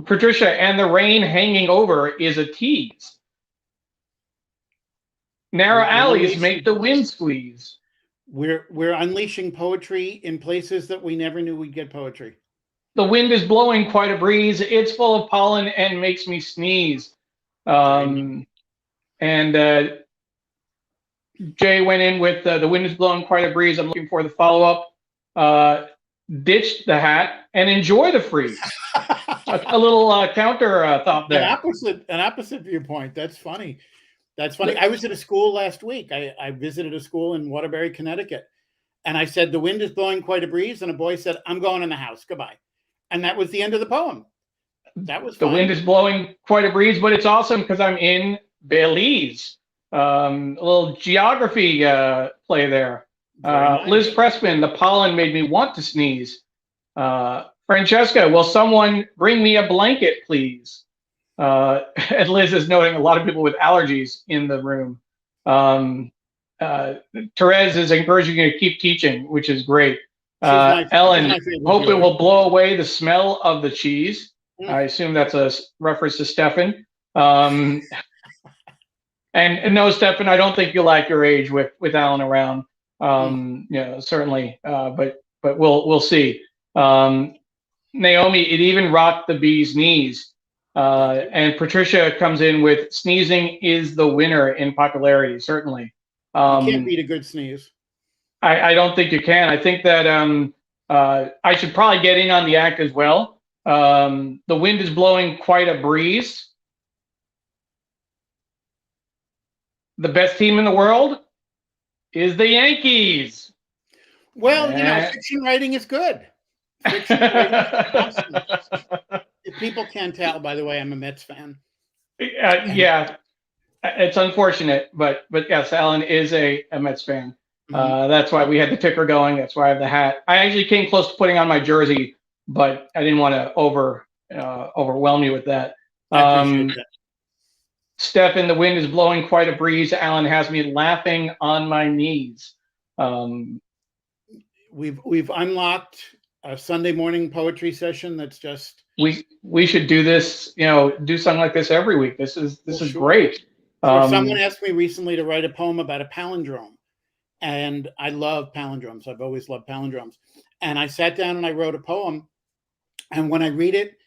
Patricia, and the rain hanging over is a tease. Narrow alleys make the wind squeeze. We're unleashing poetry in places that we never knew we'd get poetry. The wind is blowing quite a breeze. It's full of pollen and makes me sneeze. And Jay went in with the wind is blowing quite a breeze. I'm looking for the follow-up. Ditch the hat and enjoy the freeze. a little counter thought there. An opposite viewpoint. That's funny. That's funny. I was at a school last week. I visited a school in Waterbury, Connecticut. And I said, the wind is blowing quite a breeze. And a boy said, I'm going in the house. Goodbye. And that was the end of the poem. That was fun. The wind is blowing quite a breeze, but it's awesome because I'm in Belize. A little geography play there. Nice. Liz Pressman, the pollen made me want to sneeze. Francesca, will someone bring me a blanket, please? And Liz is noting a lot of people with allergies in the room. Therese is encouraging you to keep teaching, which is great. Ellen, hope it will blow away the smell of the cheese. I assume that's a reference to Stefan. And no, Stefan, I don't think you'll like your age with Alan around. Certainly. But we'll see. Naomi, it even rocked the bee's knees. And Patricia comes in with sneezing is the winner in popularity. Certainly. You can't beat a good sneeze. I don't think you can. I think that I should probably get in on the act as well. The wind is blowing quite a breeze. The best team in the world is the Yankees. Well, fiction writing is good. Fiction writing is awesome. If people can't tell, by the way, I'm a Mets fan. Yeah, it's unfortunate, but yes, Alan is a Mets fan. That's why we had the ticker going. That's why I have the hat. I actually came close to putting on my jersey, but I didn't want to overwhelm you with that. I appreciate that. Stefan, the wind is blowing quite a breeze. Alan has me laughing on my knees. We've unlocked a Sunday morning poetry session. That's just we should do this. Do something like this every week. This is great. Someone asked me recently to write a poem about a palindrome. And I love palindromes. I've always loved palindromes. And I sat down and I wrote a poem And when I read it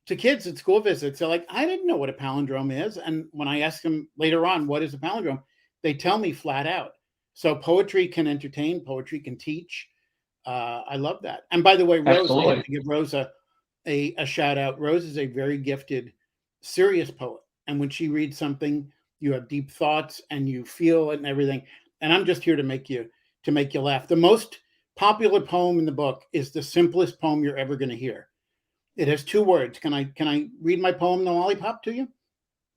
to kids at school visits, they're like, I didn't know what a palindrome is. And when I ask them later on, what is a palindrome? They tell me flat out. So poetry can entertain, poetry can teach. I love that. And by the way, Rose, I have to give Rose a shout out. Rose is a very gifted, serious poet. And when she reads something, you have deep thoughts and you feel it and everything. And I'm just here to make you laugh. The most popular poem in the book is the simplest poem you're ever going to hear. It has 2 words. Can I read my poem, The Lollipop, to you?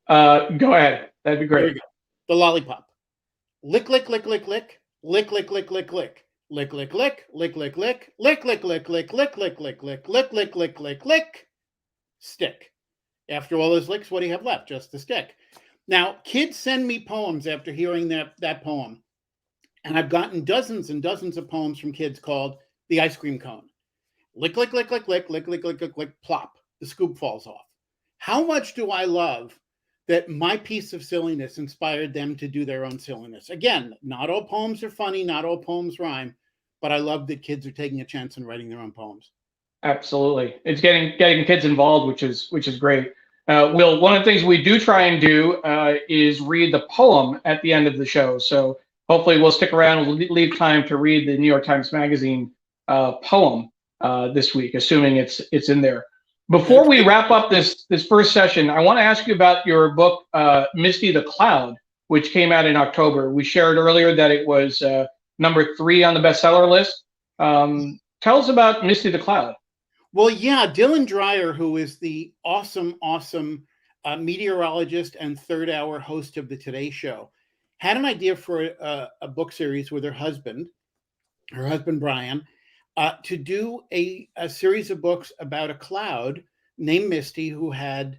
Go ahead. That'd be great. The Lollipop. Lick, lick, lick, lick, lick. Lick, lick, lick, lick, lick. Lick, lick, lick, lick, lick, lick. Lick, lick, lick, lick, lick, lick, lick, lick, lick, lick, lick, lick, lick. Stick. After all those licks, what do you have left? Just the stick. Now, kids send me poems after hearing that poem. And I've gotten dozens and dozens of poems from kids called The Ice Cream Cone. Lick, lick, lick, lick, lick, lick, lick, lick, lick, lick, plop. The scoop falls off. How much do I love that my piece of silliness inspired them to do their own silliness? Again, not all poems are funny, not all poems rhyme, but I love that kids are taking a chance and writing their own poems. Absolutely. It's getting kids involved, which is great. Will, one of the things we do try and do is read the poem at the end of the show. So hopefully we'll stick around. We'll leave time to read the New York Times Magazine poem this week, assuming it's in there. Before we wrap up this first session, I want to ask you about your book, Misty the Cloud, which came out in October. We shared earlier that it was number 3 on the bestseller list. Tell us about Misty the Cloud. Well, yeah, Dylan Dreyer, who is the awesome meteorologist and third hour host of the Today Show, had an idea for a book series with her husband Brian, to do a series of books about a cloud named Misty who had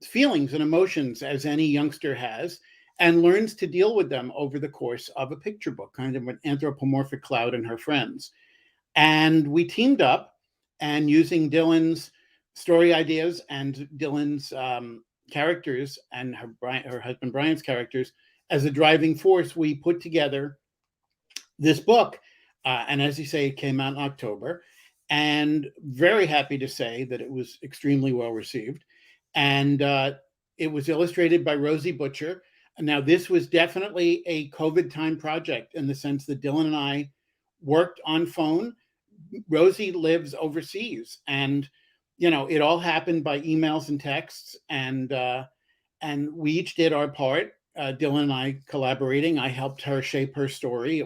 feelings and emotions as any youngster has, and learns to deal with them over the course of a picture book, kind of an anthropomorphic cloud and her friends. And we teamed up, and using Dylan's story ideas and Dylan's characters and her husband Brian's characters as a driving force, we put together this book. And as you say, it came out in October, and very happy to say that it was extremely well received. And it was illustrated by Rosie Butcher. Now, this was definitely a COVID time project in the sense that Dylan and I worked on phone. Rosie lives overseas, and it all happened by emails and texts, and we each did our part. Dylan and I collaborating. I helped her shape her story.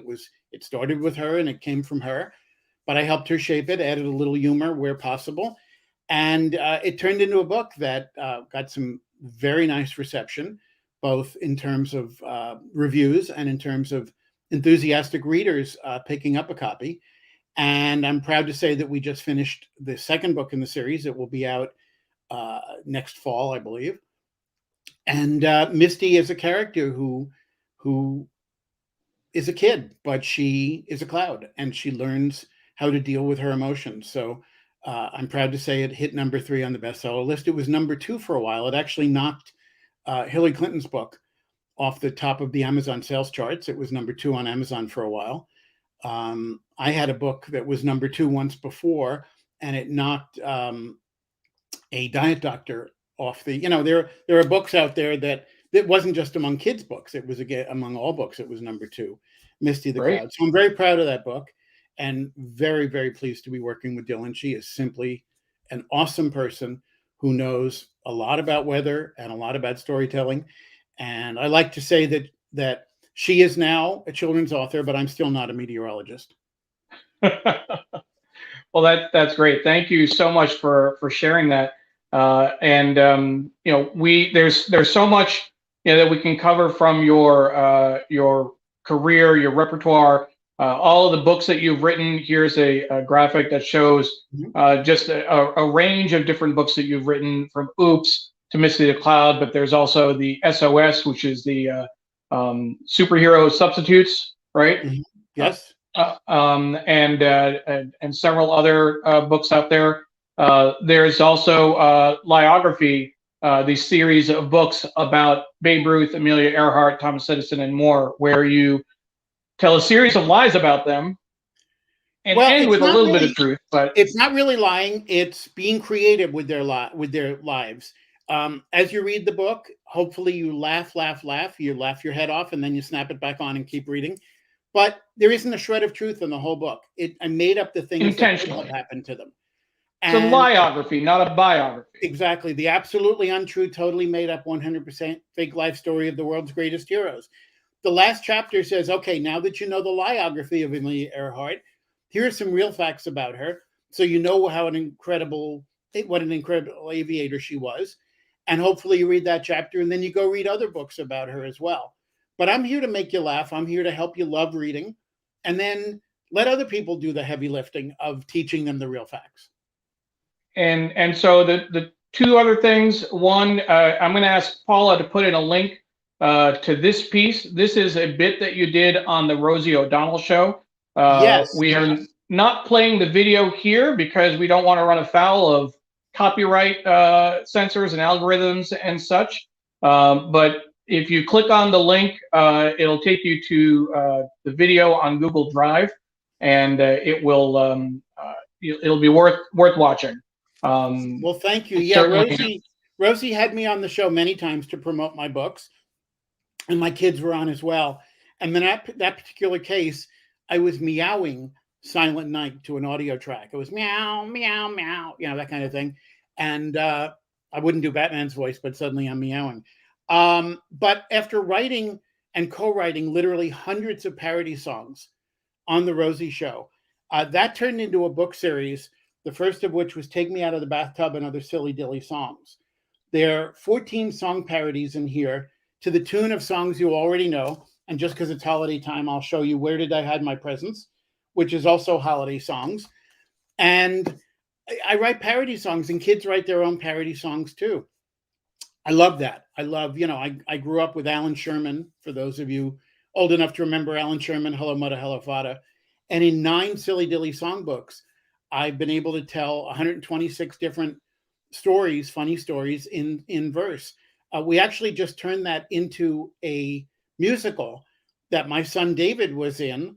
It started with her and it came from her, but I helped her shape it, added a little humor where possible, and it turned into a book that got some very nice reception, both in terms of reviews and in terms of enthusiastic readers picking up a copy. And I'm proud to say that we just finished the second book in the series. It will be out next fall, I believe. And Misty is a character who is a kid, but she is a cloud, and she learns how to deal with her emotions. So I'm proud to say it hit number 3 on the bestseller list. It was number 2 for a while. It actually knocked Hillary Clinton's book off the top of the Amazon sales charts. It was number 2 on Amazon for a while. I had a book that was number 2 once before, and it knocked a diet doctor off the, there are books out there that wasn't just among kids' books. It was among all books. It was number 2, Misty the Cloud. So I'm very proud of that book and very, very pleased to be working with Dylan. She is simply an awesome person who knows a lot about weather and a lot about storytelling. And I like to say that she is now a children's author, but I'm still not a meteorologist. Well, that's great. Thank you so much for sharing that. There's so much that we can cover from your career, your repertoire, all of the books that you've written. Here's a graphic that shows just a range of different books that you've written, from Oops to Misty the Cloud. But there's also the SOS, which is the superhero substitutes, right? Mm-hmm. Yes. And several other books out there. There's also Liography, the series of books about Babe Ruth, Amelia Earhart, Thomas Edison, and more, where you tell a series of lies about them and Well, end it's with a not little bit really of truth. But it's not really lying. It's being creative with their lives. As you read the book, hopefully you laugh, you laugh your head off, and then you snap it back on and keep reading. But there isn't a shred of truth in the whole book. I made up the things that could have intentionally, happened to them. it's a And biography, not a biography. exactly, the absolutely untrue, totally made up, 100% fake life story of the world's greatest heroes. The last chapter says, okay, now that you know the biography of Amelia Earhart, here are some real facts about her, so you know what an incredible aviator she was. And hopefully you read that chapter and then you go read other books about her as well. But I'm here to make you laugh. I'm here to help you love reading, and then let other people do the heavy lifting of teaching them the real facts. And so the two other things. One, I'm going to ask Paula to put in a link to this piece. This is a bit that you did on the Rosie O'Donnell Show. Yes. We are not playing the video here because we don't want to run afoul of copyright censors and algorithms and such. But if you click on the link, it'll take you to the video on Google Drive, and it will it'll be worth watching. Well, thank you. Yeah, Rosie had me on the show many times to promote my books, and my kids were on as well. And then that particular case, I was meowing Silent Night to an audio track. It was meow, meow, meow, that kind of thing. And I wouldn't do Batman's voice, but suddenly I'm meowing. But after writing and co-writing literally hundreds of parody songs on the Rosie Show, that turned into a book series, the first of which was Take Me Out of the Bathtub and Other Silly Dilly Songs. There are 14 song parodies in here to the tune of songs you already know. And just because it's holiday time, I'll show you Where Did I Hide My Presents, which is also holiday songs. And I write parody songs, and kids write their own parody songs too. I love that. I love, I grew up with Alan Sherman, for those of you old enough to remember Alan Sherman, Hello Mudda, Hello Fada. And in 9 Silly Dilly songbooks, I've been able to tell 126 different stories, funny stories in verse. We actually just turned that into a musical that my son David was in.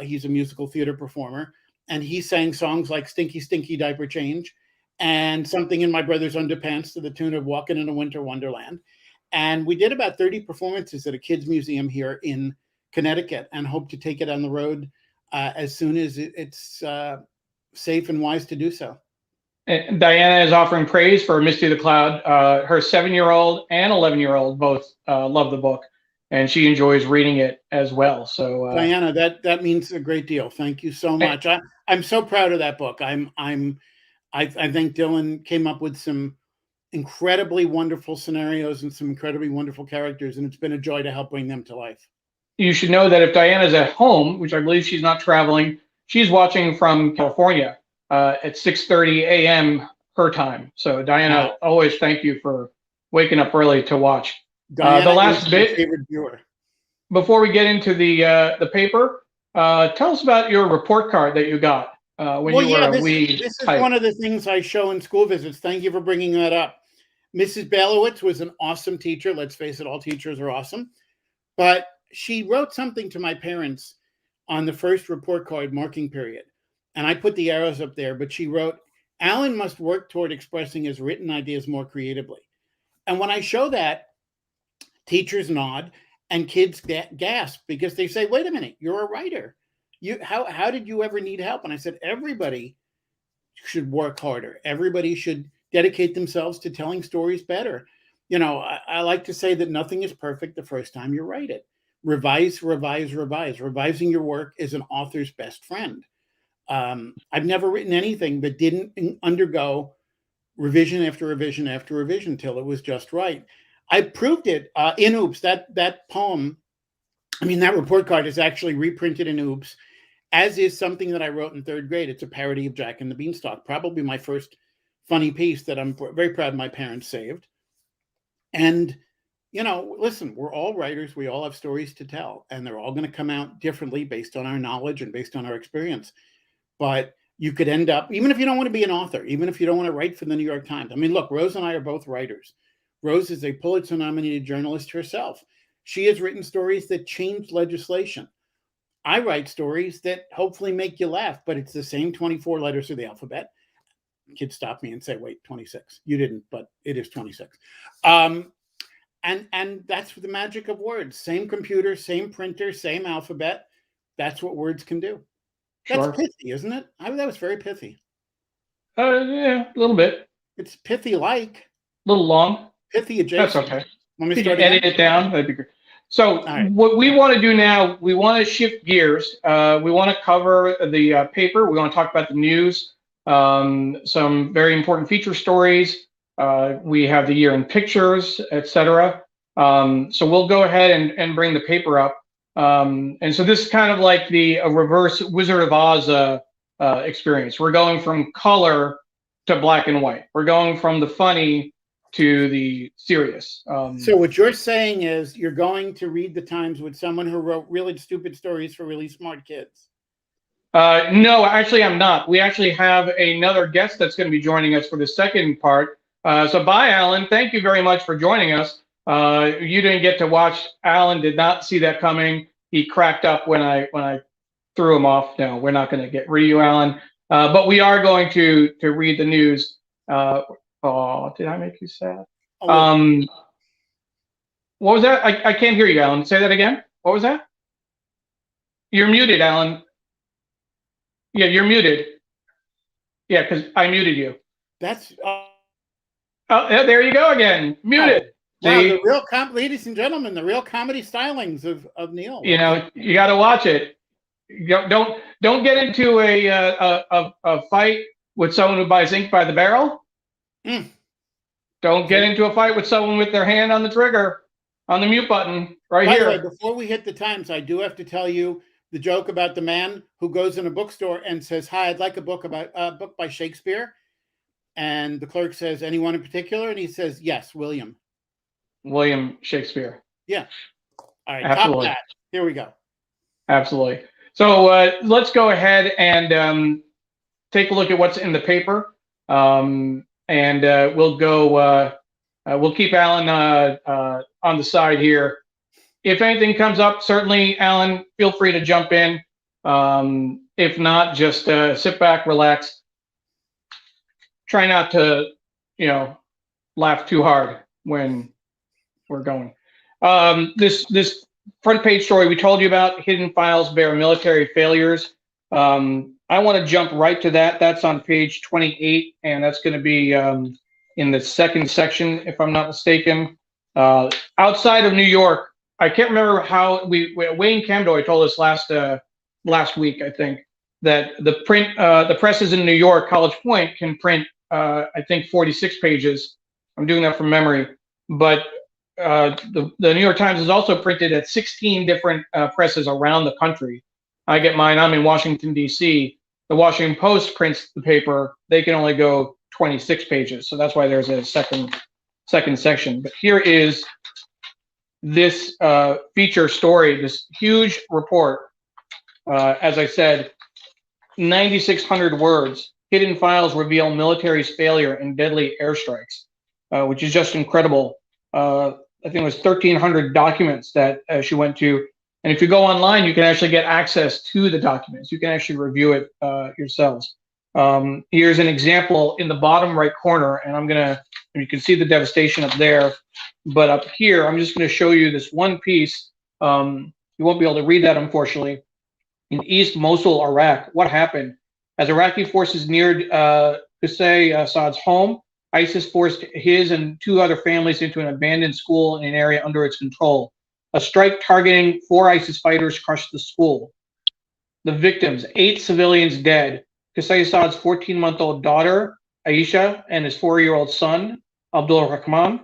He's a musical theater performer, and he sang songs like Stinky, Stinky Diaper Change and Something in My Brother's Underpants to the tune of Walking in a Winter Wonderland. And we did about 30 performances at a kids museum here in Connecticut, and hope to take it on the road as soon as it's safe and wise to do so. And Diana is offering praise for Misty the Cloud. Her 7-year-old and 11-year-old both love the book, and she enjoys reading it as well. So Diana, that means a great deal. Thank you so much. I'm so proud of that book. I think Dylan came up with some incredibly wonderful scenarios and some incredibly wonderful characters, and it's been a joy to help bring them to life. You should know that if Diana's at home, which I believe she's not traveling, she's watching from California at 6:30 a.m. her time. So Diana, always thank you for waking up early to watch. Diana, the last bit, favorite viewer. Before we get into the paper, tell us about your report card that you got when you were a wee This is type. one of the things I show in school visits. Thank you for bringing that up. Mrs. Balowitz was an awesome teacher. Let's face it, all teachers are awesome. But she wrote something to my parents on the first report card marking period. And I put the arrows up there, but she wrote, Alan must work toward expressing his written ideas more creatively. And when I show that, teachers nod and kids gasp because they say, wait a minute, you're a writer. How did you ever need help? And I said, everybody should work harder. Everybody should dedicate themselves to telling stories better. I like to say that nothing is perfect the first time you write it. Revise, revise, revise. Revising your work is an author's best friend. I've never written anything that didn't undergo revision after revision after revision till it was just right. I proved it in Oops. That poem, that report card is actually reprinted in Oops, as is something that I wrote in 3rd grade. It's a parody of Jack and the Beanstalk, probably my first funny piece that I'm very proud my parents saved. And listen, we're all writers. We all have stories to tell, and they're all going to come out differently based on our knowledge and based on our experience. But you could end up, even if you don't want to be an author, even if you don't want to write for the New York Times. Look, Rose and I are both writers. Rose is a Pulitzer-nominated journalist herself. She has written stories that changed legislation. I write stories that hopefully make you laugh, but it's the same 24 letters of the alphabet. Kids stop me and say, wait, 26. You didn't, but it is 26. And that's the magic of words. Same computer, same printer, same alphabet. That's what words can do. That's pithy, isn't it? That was very pithy. Yeah, a little bit. It's pithy-like. A little long. Pithy adjacent. That's okay. Let me Could you start edit again? it down? That'd be great. So right. What we want to do now, we want to shift gears. We want to cover the paper. We want to talk about the news, some very important feature stories. We have the year in pictures, etc. So we'll go ahead and bring the paper up. And so this is kind of like the reverse Wizard of Oz experience. We're going from color to black and white. We're going from the funny to the serious. So what you're saying is you're going to read the Times with someone who wrote really stupid stories for really smart kids. No, actually, I'm not. We actually have another guest that's going to be joining us for the second part. So bye, Alan. Thank you very much for joining us. You didn't get to watch. Alan did not see that coming. He cracked up when I threw him off. No, we're not going to get rid of you, Alan. But we are going to read the news. Oh, did I make you sad? What was that? I can't hear you, Alan. Say that again. What was that? You're muted, Alan. Yeah, you're muted. Yeah, because I muted you. That's... Oh, there you go again. Muted. Wow, the real ladies and gentlemen, the real comedy stylings of Neil. You know, you got to watch it. Don't get into a fight with someone who buys ink by the barrel. Don't get into a fight with someone with their hand on the trigger, on the mute button, right here. By the way, before we hit the Times, I do have to tell you the joke about the man who goes in a bookstore and says, "Hi, I'd like a book by Shakespeare." And the clerk says, "Anyone in particular?" And he says, "Yes, William Shakespeare." Yeah. All right. Absolutely. Top that. Here we go. Absolutely. So let's go ahead and take a look at what's in the paper. And we'll go. We'll keep Alan on the side here. If anything comes up, certainly, Alan, feel free to jump in. If not, just sit back, relax. Try not to, laugh too hard when we're going. This front page story we told you about, hidden files bear military failures. I want to jump right to that. That's on page 28, and that's going to be in the second section, if I'm not mistaken. Outside of New York, I can't remember how Wayne Camdoy told us last week, I think, that the presses in New York, College Point, can print I think 46 pages. I'm doing that from memory, but the New York Times is also printed at 16 different presses around the country. I get mine. I'm in Washington, D.C. The Washington Post prints the paper. They can only go 26 pages. So that's why there's a second section. But here is this feature story, this huge report. As I said, 9,600 words. Hidden files reveal military's failure in deadly airstrikes, which is just incredible. I think it was 1,300 documents that she went to. And if you go online, you can actually get access to the documents. You can actually review it yourselves. Here's an example in the bottom right corner, and you can see the devastation up there. But up here, I'm just going to show you this one piece. You won't be able to read that, unfortunately. In East Mosul, Iraq, what happened? As Iraqi forces neared Qusay Assad's home, ISIS forced his and two other families into an abandoned school in an area under its control. A strike targeting 4 ISIS fighters crushed the school. The victims, 8 civilians dead. Qusay Assad's 14-month-old daughter, Aisha, and his 4-year-old son, Abdul Rahman,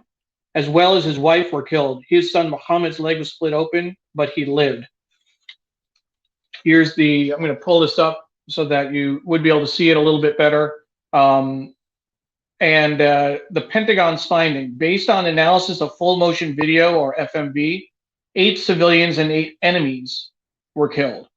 as well as his wife, were killed. His son, Muhammad's leg was split open, but he lived. I'm going to pull this up so that you would be able to see it a little bit better. The Pentagon's finding, based on analysis of full motion video, or FMV, 8 civilians and 8 enemies were killed.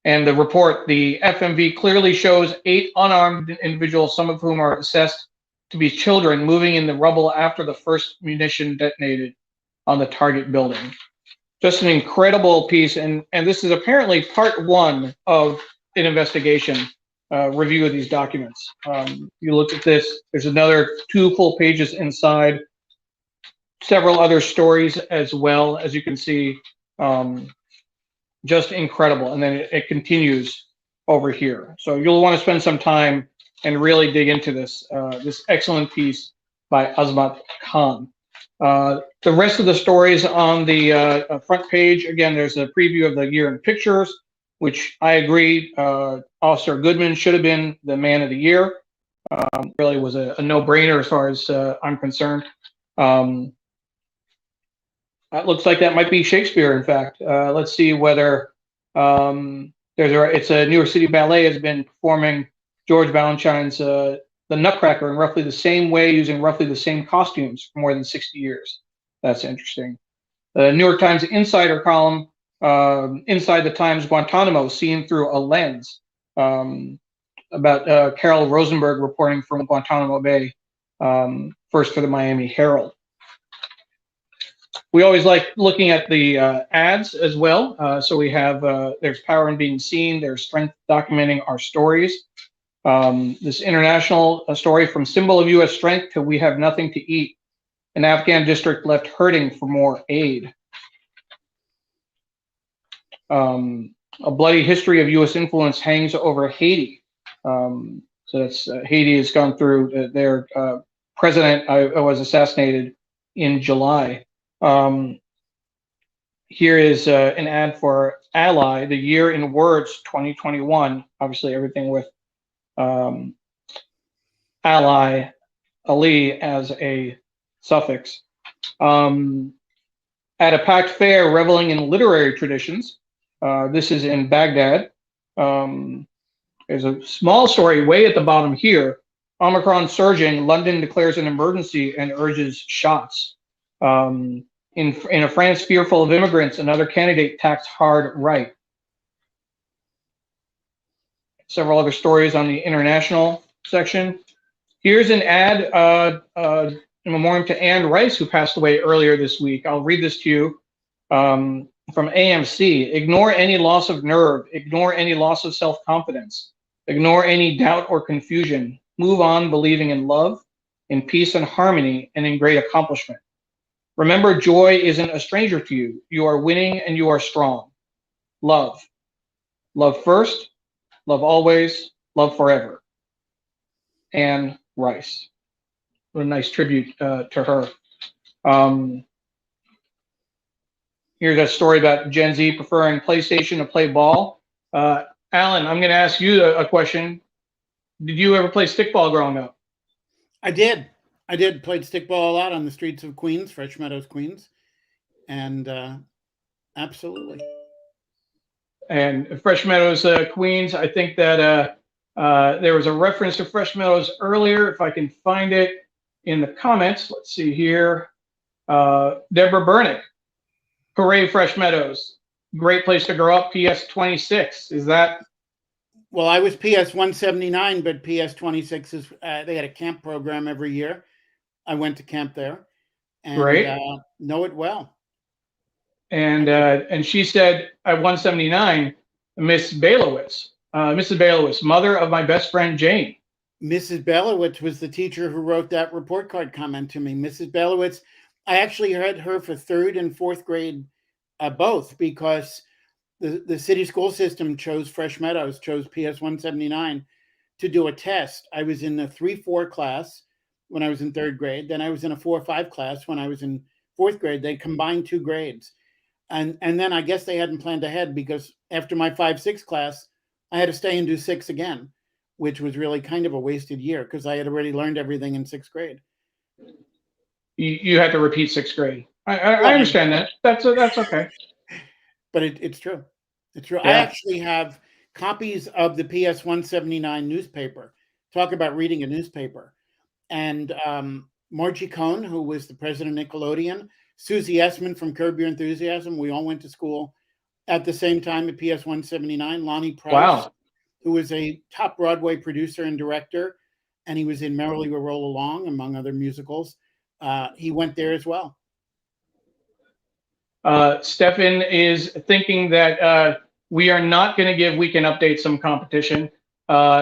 And the report, the FMV clearly shows 8 unarmed individuals, some of whom are assessed to be children, moving in the rubble after the first munition detonated on the target building. Just an incredible piece, and this is apparently part one of an investigation review of these documents. You look at this, there's another 2 full pages inside, several other stories as well, as you can see. Just incredible, and then it continues over here. So you'll want to spend some time and really dig into this this excellent piece by Azmat Khan. The rest of the stories on the front page, again, there's a preview of the year in pictures, which I agree, Officer Goodman should have been the man of the year. Really was a no-brainer as far as I'm concerned. It looks like that might be Shakespeare, in fact. Let's see whether it's a New York City Ballet has been performing George Balanchine's The Nutcracker in roughly the same way, using roughly the same costumes for more than 60 years. That's interesting. The New York Times Insider column, Inside the Times Guantanamo, seen through a lens, about Carol Rosenberg reporting from Guantanamo Bay, first for the Miami Herald. We always like looking at the ads as well. So we have, there's Power in Being Seen, there's Strength documenting our stories. This international story, from Symbol of U.S. Strength to We Have Nothing to Eat. An Afghan district left hurting for more aid. A bloody history of U.S. influence hangs over Haiti. So that's Haiti has gone through their president was assassinated in July. Here is an ad for Ally, the year in words 2021. Obviously, everything with Ally, Ali as a suffix. At a packed fair reveling in literary traditions. This is in Baghdad. There's a small story way at the bottom here. Omicron surging, London declares an emergency and urges shots. In a France fearful of immigrants, another candidate tacks hard right. Several other stories on the international section. Here's an ad in memoriam to Anne Rice, who passed away earlier this week. I'll read this to you from AMC. Ignore any loss of nerve. Ignore any loss of self-confidence. Ignore any doubt or confusion. Move on believing in love, in peace and harmony, and in great accomplishment. Remember, joy isn't a stranger to you. You are winning and you are strong. Love. Love first, love always, love forever. Anne Rice. What a nice tribute to her. Here's a story about Gen Z preferring PlayStation to play ball. Alan, I'm going to ask you a question. Did you ever play stickball growing up? I did. Played stickball a lot on the streets of Queens, Fresh Meadows, Queens. And absolutely. And Fresh Meadows, Queens, I think that there was a reference to Fresh Meadows earlier, if I can find it in the comments. Let's see here. Deborah Bernick. Hooray, Fresh Meadows. Great place to grow up, PS 26. Is that? Well, I was PS 179, but PS 26 is, they had a camp program every year. I went to camp there and know it well. And she said at 179, Miss Bailowitz, Mrs. Bailowitz, mother of my best friend Jane. Mrs. Bailowitz was the teacher who wrote that report card comment to me. Mrs. Bailowitz, I actually had her for 3rd and 4th grade, both, because the city school system chose Fresh Meadows, chose PS 179 to do a test. I was in the 3-4 class when I was in 3rd grade. Then I was in a 4-5 class when I was in 4th grade. They combined 2 grades. And then I guess they hadn't planned ahead, because after my 5-6 class, I had to stay and do 6 again, which was really kind of a wasted year because I had already learned everything in 6th grade. You had to repeat 6th grade. I understand that. That's okay. But it's true. It's true. Yeah. I actually have copies of the PS 179 newspaper. Talk about reading a newspaper. And Margie Cohn, who was the president of Nickelodeon, Susie Essman from Curb Your Enthusiasm, we all went to school at the same time at PS 179. Lonnie Price, who was a top Broadway producer and director, and he was in Merrily We Roll Along, among other musicals. He went there as well. Stefan is thinking that we are not going to give Weekend Update some competition.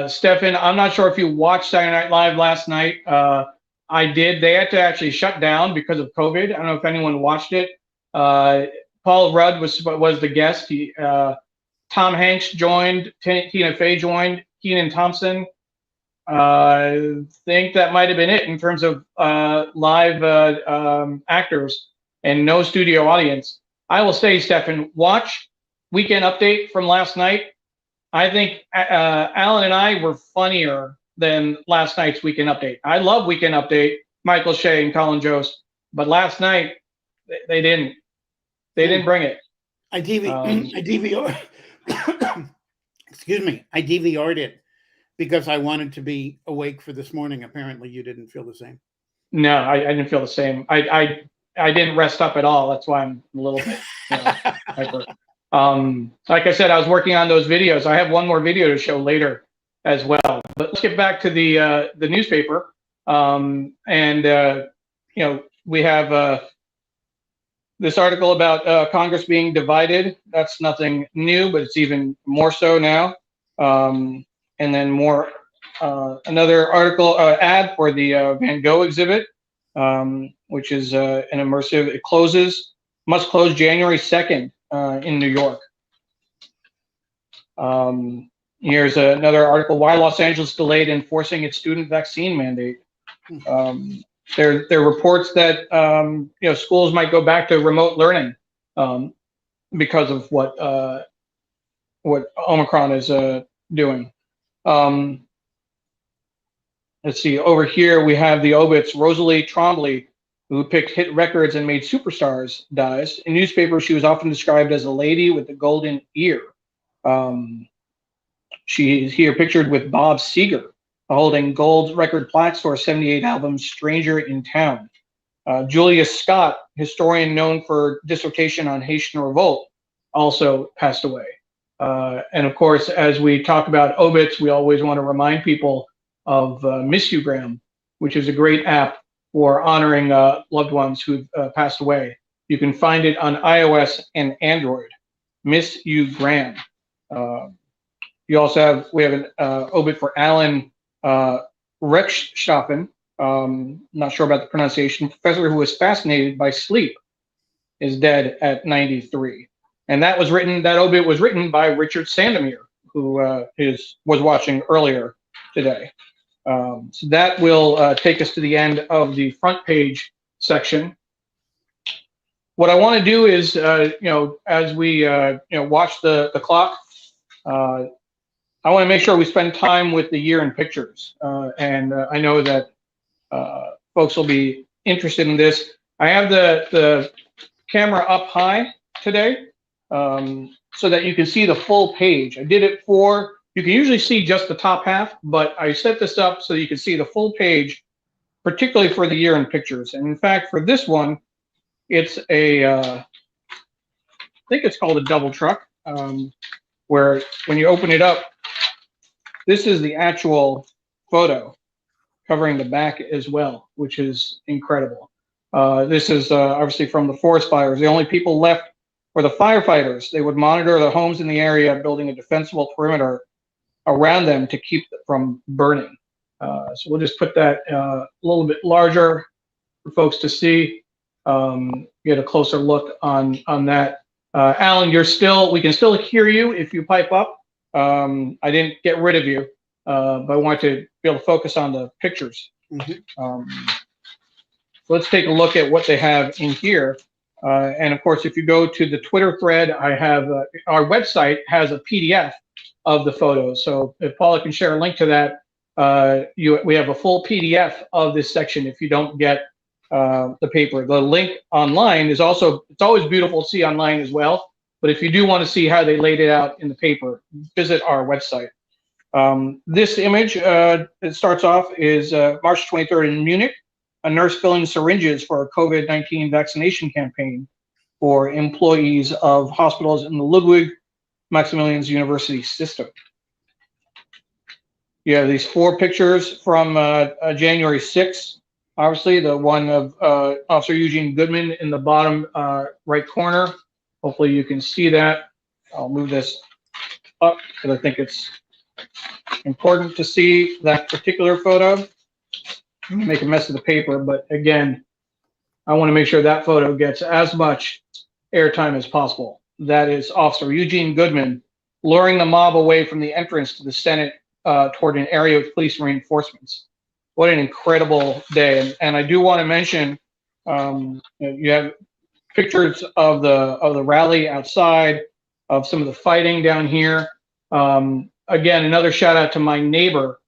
Stefan, I'm not sure if you watched Saturday Night Live last night. I did. They had to actually shut down because of COVID. I don't know if anyone watched it. Paul Rudd was the guest. Tom Hanks joined. Tina Fey joined. Kenan Thompson. I think that might have been it in terms of live actors and no studio audience. I will say, Stefan, watch Weekend Update from last night. I think Alan and I were funnier than last night's Weekend Update. I love Weekend Update, Michael Shea and Colin Jost, but last night they didn't. They didn't bring it. I DVR'd. Excuse me. I DVR'd it because I wanted to be awake for this morning. Apparently, you didn't feel the same. No, I didn't feel the same. I didn't rest up at all. That's why I'm a little bit hyper. Like I said, I was working on those videos. I have one more video to show later as well. But let's get back to the newspaper. We have this article about Congress being divided. That's nothing new, but it's even more so now. And then more another article ad for the Van Gogh exhibit, which is an immersive. It must close January 2nd in New York. Here's another article: Why Los Angeles delayed enforcing its student vaccine mandate. There are reports that schools might go back to remote learning because of what Omicron is doing. Let's see. Over here we have the obits. Rosalie Trombley, who picked hit records and made superstars, dies. In newspapers, she was often described as a lady with a golden ear. She is here pictured with Bob Seger, holding gold record plaques for 78 albums, Stranger in Town. Julius Scott, historian known for dissertation on Haitian Revolt, also passed away. And of course, as we talk about obits, we always want to remind people of Missugram, which is a great app for honoring loved ones who've passed away. You can find it on iOS and Android. Missugram. We have an obit for Alan Rechtschaffen, not sure about the pronunciation, professor who was fascinated by sleep, is dead at 93. And that obit was written by Richard Sandomir, who was watching earlier today. So that will take us to the end of the front page section. What I want to do is, as we watch the clock, I want to make sure we spend time with the year in pictures. And I know that folks will be interested in this. I have the camera up high today so that you can see the full page. I did it you can usually see just the top half, but I set this up so you can see the full page, particularly for the year in pictures. And in fact, for this one, it's I think it's called a double truck, where when you open it up, this is the actual photo covering the back as well, which is incredible. This is obviously from the forest fires. The only people left were the firefighters. They would monitor the homes in the area, building a defensible perimeter around them to keep them from burning. So we'll just put that a little bit larger for folks to see, get a closer look on that. Alan, we can still hear you if you pipe up. I didn't get rid of you, but I want to be able to focus on the pictures. So let's take a look at what they have in here. And of course, if you go to the Twitter thread, I have our website has a PDF of the photos. So if Paula can share a link to that, we have a full PDF of this section if you don't get the paper. The link online is also, it's always beautiful to see online as well. But if you do want to see how they laid it out in the paper, visit our website. This image, it starts off, is March 23rd in Munich. A nurse filling syringes for a COVID-19 vaccination campaign for employees of hospitals in the Ludwig Maximilians University system. You have these 4 pictures from January 6th. obviously the one of Officer Eugene Goodman in the bottom right corner. Hopefully you can see that. I'll move this up because I think it's important to see that particular photo. I'm gonna make a mess of the paper, but again, I want to make sure that photo gets as much airtime as possible. That is Officer Eugene Goodman luring the mob away from the entrance to the Senate toward an area with police reinforcements. What an incredible day! And I do want to mention, you have pictures of the rally outside, of some of the fighting down here. Again, another shout out to my neighbor,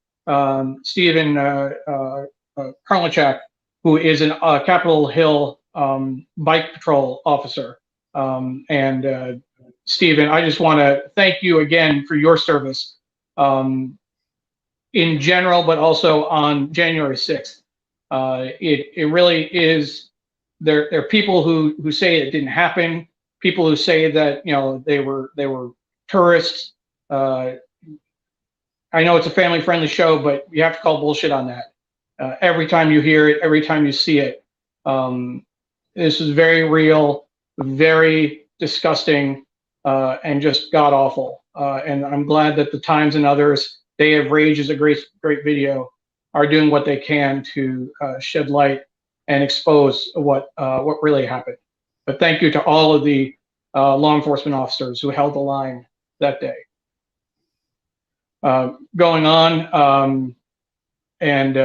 Stephen Karlichak, who is a Capitol Hill bike patrol officer. Stephen, I just want to thank you again for your service in general, but also on January 6th. It really is. There are people who say it didn't happen. People who say that they were tourists. I know it's a family-friendly show, but you have to call bullshit on that. Every time you hear it, every time you see it, this is very real, very disgusting, and just god awful. And I'm glad that the Times and others, Day of Rage is a great video, are doing what they can to shed light and expose what really happened. But thank you to all of the law enforcement officers who held the line that day. Going on and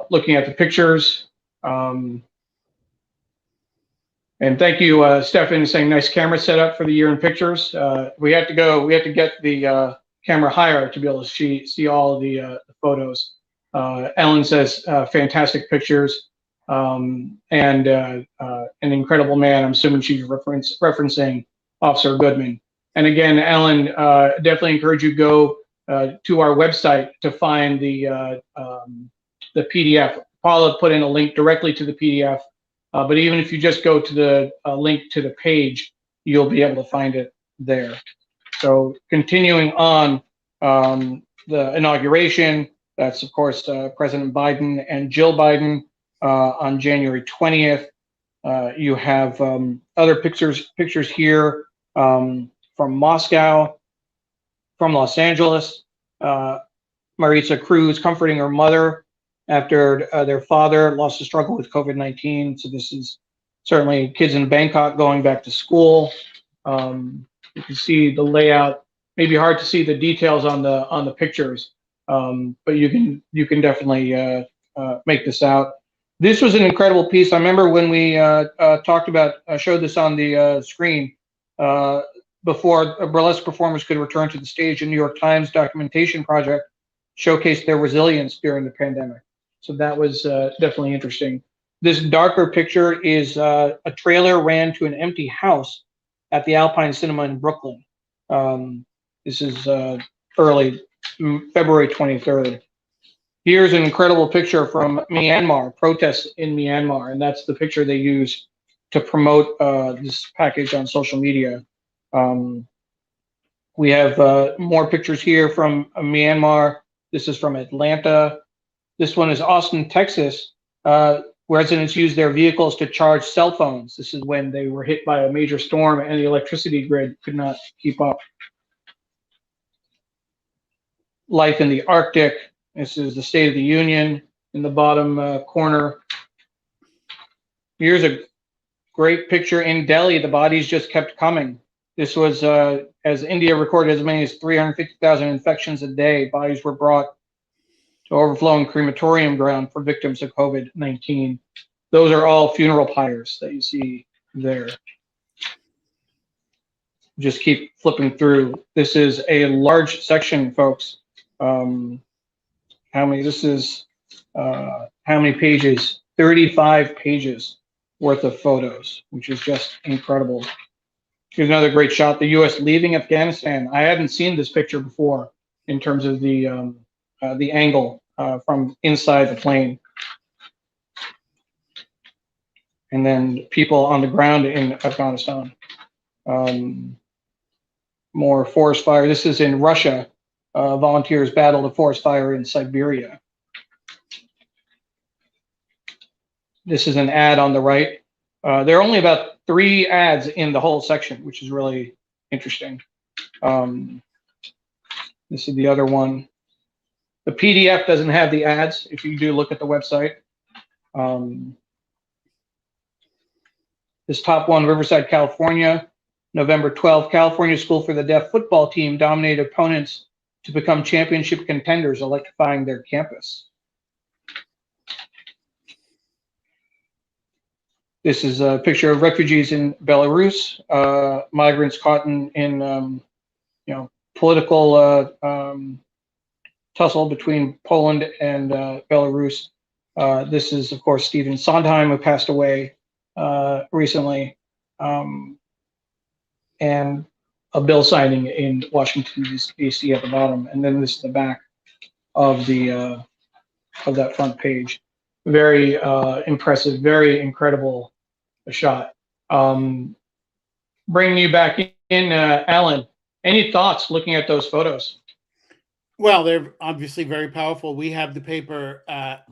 looking at the pictures. And thank you, Stefan, saying nice camera setup for the year in pictures. We had to get the camera higher to be able to see all of the photos. Ellen says fantastic pictures, and an incredible man. I'm assuming she's referencing Officer Goodman. And again, Ellen, definitely encourage you to go to our website to find the PDF. Paula put in a link directly to the PDF, but even if you just go to the link to the page, you'll be able to find it there. So continuing on, the inauguration, that's of course President Biden and Jill Biden on January 20th. You have other pictures here from Moscow, from Los Angeles. Maritza Cruz comforting her mother after their father lost the struggle with COVID-19. So this is certainly kids in Bangkok going back to school. You can see the layout. Maybe hard to see the details on the pictures, but you can definitely make this out. This was an incredible piece. I remember when we talked about, showed this on the screen before burlesque performers could return to the stage. A New York Times documentation project showcased their resilience during the pandemic. So that was definitely interesting. This darker picture is a trailer ran to an empty house at the Alpine Cinema in Brooklyn. This is early February 23rd. Here's an incredible picture from Myanmar, protests in Myanmar, and that's the picture they use to promote this package on social media. We have more pictures here from Myanmar. This is from Atlanta. This one is Austin, Texas. Residents used their vehicles to charge cell phones. This is when they were hit by a major storm and the electricity grid could not keep up. Life in the Arctic. This is the State of the Union in the bottom corner. Here's a great picture in Delhi. The bodies just kept coming. This was, as India recorded as many as 350,000 infections a day. Bodies were brought to overflowing crematorium ground for victims of COVID-19. Those are all funeral pyres that you see there. Just keep flipping through. This is a large section, folks. How many? This is how many pages? 35 pages worth of photos, which is just incredible. Here's another great shot. The U.S. leaving Afghanistan. I hadn't seen this picture before in terms of the angle from inside the plane. And then people on the ground in Afghanistan. More forest fire. This is in Russia. Volunteers battled a forest fire in Siberia. This is an ad on the right. There are only about 3 ads in the whole section, which is really interesting. This is the other one. The PDF doesn't have the ads if you do look at the website. This top one, Riverside, California, November 12th, California School for the Deaf football team dominated opponents to become championship contenders, electrifying their campus. This is a picture of refugees in Belarus, migrants caught in political tussle between Poland and Belarus. This is, of course, Stephen Sondheim, who passed away recently, and a bill signing in Washington, D.C. at the bottom. And then this is the back of the of that front page. Very impressive, very incredible shot. Bringing you back in, Alan, any thoughts looking at those photos? Well, they're obviously very powerful. We have the paper at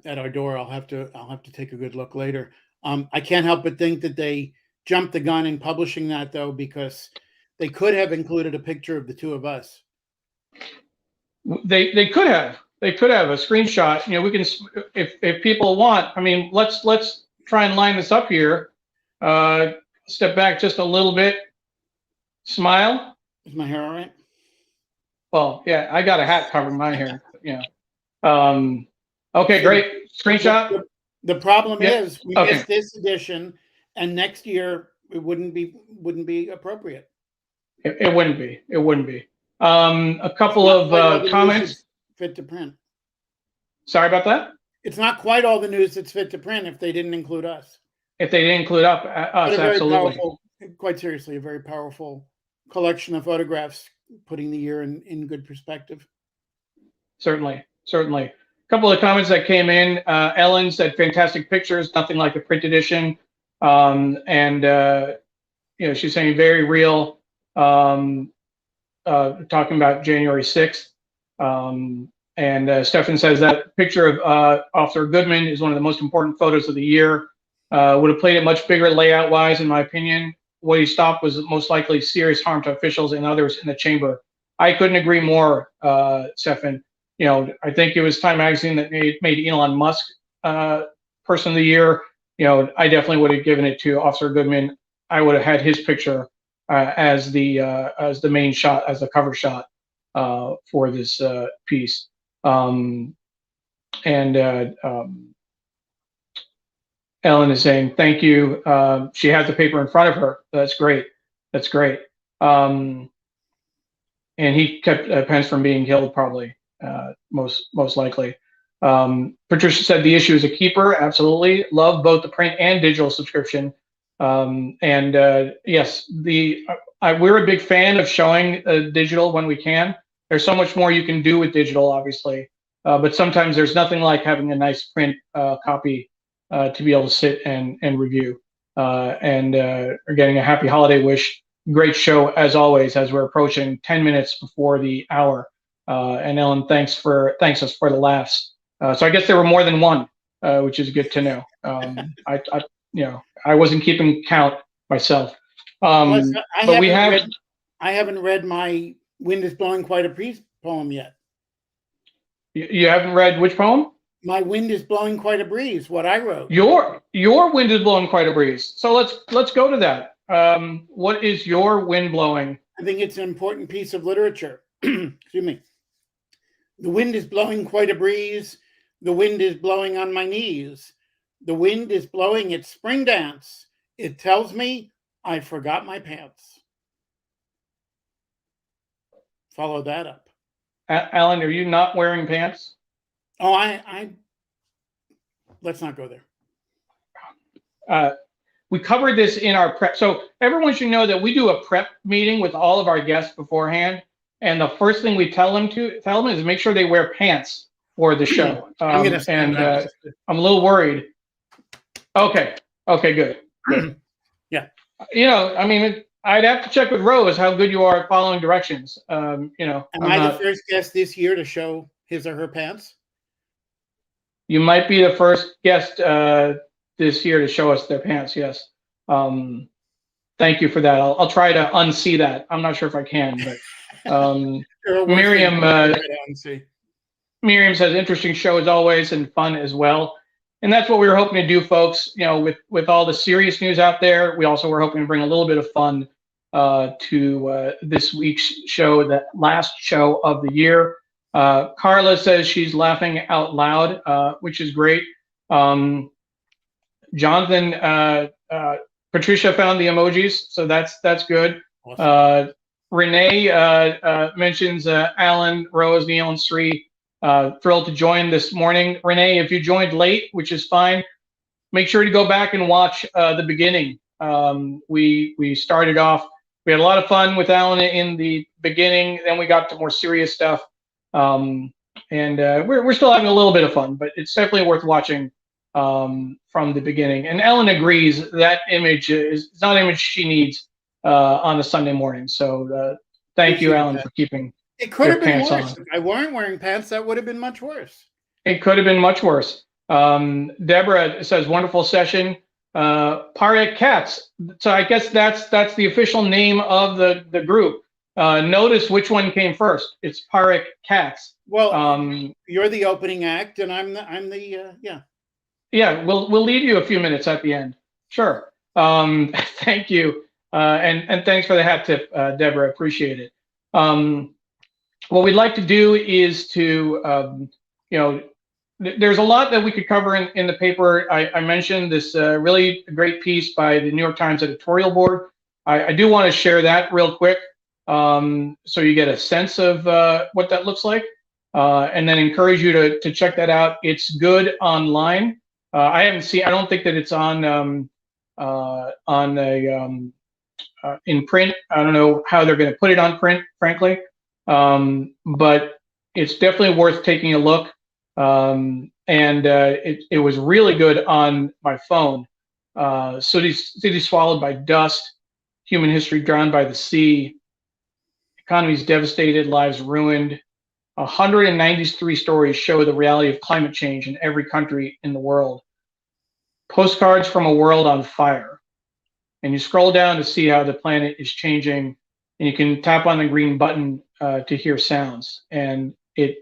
our door. I'll have to take a good look later. I can't help but think that they jumped the gun in publishing that, though, because they could have included a picture of the two of us. They could have. They could have a screenshot. We can, if people want. I mean, let's try and line this up here. Step back just a little bit. Smile. Is my hair all right? Well, yeah, I got a hat covering my hair. Yeah. Okay, great. Screenshot. The problem is we missed this edition, and next year it wouldn't be appropriate. It wouldn't be. It wouldn't be. A couple of comments. Fit to print. Sorry about that. It's not quite all the news that's fit to print if they didn't include us. If they didn't include us, absolutely. Quite seriously, a very powerful collection of photographs, putting the year in good perspective. Certainly. A couple of comments that came in. Ellen said, "Fantastic pictures, nothing like the print edition." She's saying very real. Talking about January 6th. Stefan says that picture of Officer Goodman is one of the most important photos of the year. Would have played it much bigger layout wise, in my opinion. What he stopped was most likely serious harm to officials and others in the chamber. I couldn't agree more, Stefan. I think it was Time Magazine that made Elon Musk Person of the Year. I definitely would have given it to Officer Goodman. I would have had his picture as the main shot, as the cover shot for this piece. Ellen is saying thank you. She has the paper in front of her. That's great. And he kept Pence from being killed, probably, most likely. Patricia said the issue is a keeper. Absolutely. Love both the print and digital subscription. Yes, we're a big fan of showing digital when we can. There's so much more you can do with digital, obviously. But sometimes there's nothing like having a nice print copy to be able to sit and review. We're getting a happy holiday wish. Great show, as always, as we're approaching 10 minutes before the hour. And Ellen, thanks us for the laughs. So I guess there were more than one, which is good to know. I wasn't keeping count myself. I haven't read my "Wind is Blowing Quite a Breeze" poem yet. You haven't read which poem? My "Wind is Blowing Quite a Breeze," what I wrote. Your wind is blowing quite a breeze. So let's go to that. What is your wind blowing? I think it's an important piece of literature. Excuse me. The wind is blowing quite a breeze. The wind is blowing on my knees. The wind is blowing its spring dance. It tells me I forgot my pants. Follow that up. Alan, are you not wearing pants? Oh, I let's not go there. We covered this in our prep. So everyone should know that we do a prep meeting with all of our guests beforehand. And the first thing we tell them is make sure they wear pants for the show. I'm a little worried. Okay, good. Yeah. I'd have to check with Rose how good you are at following directions. Am I the first guest this year to show his or her pants? You might be the first guest this year to show us their pants. Yes. Thank you for that. I'll try to unsee that. I'm not sure if I can, but Miriam Miriam says interesting show as always and fun as well. And that's what we were hoping to do, folks. You know, with all the serious news out there, we also were hoping to bring a little bit of fun to this week's show, the last show of the year. Carla says she's laughing out loud, which is great. Jonathan, Patricia found the emojis, so that's good. Awesome. Renee mentions Alan, Rose, Neil, and Sri. Thrilled to join this morning. Renee, if you joined late, which is fine, make sure to go back and watch the beginning. We started off, we had a lot of fun with Alan in the beginning, then we got to more serious stuff. And we're still having a little bit of fun, but it's definitely worth watching from the beginning. And Ellen agrees that image is not an image she needs on a Sunday morning. So thank you, Ellen, for keeping it could have been worse. On. If I weren't wearing pants, that would have been much worse. It could have been much worse. Deborah says, wonderful session. Parekh Katz. So I guess that's the official name of the group. Notice which one came first. It's Parekh Katz. Well, you're the opening act, and I'm the yeah. Yeah, we'll leave you a few minutes at the end. Sure. Thank you, and thanks for the hat tip, Deborah. Appreciate it. What we'd like to do is to, there's a lot that we could cover in the paper. I mentioned this really great piece by the New York Times editorial board. I do want to share that real quick, so you get a sense of what that looks like, and then encourage you to check that out. It's good online. I don't think that it's on in print. I don't know how they're going to put it on print, frankly, but it's definitely worth taking a look. And it was really good on my phone. City swallowed by dust, human history drowned by the sea, economies devastated, lives ruined. 193 stories show the reality of climate change in every country in the world. Postcards from a world on fire. And you scroll down to see how the planet is changing, and you can tap on the green button to hear sounds. And it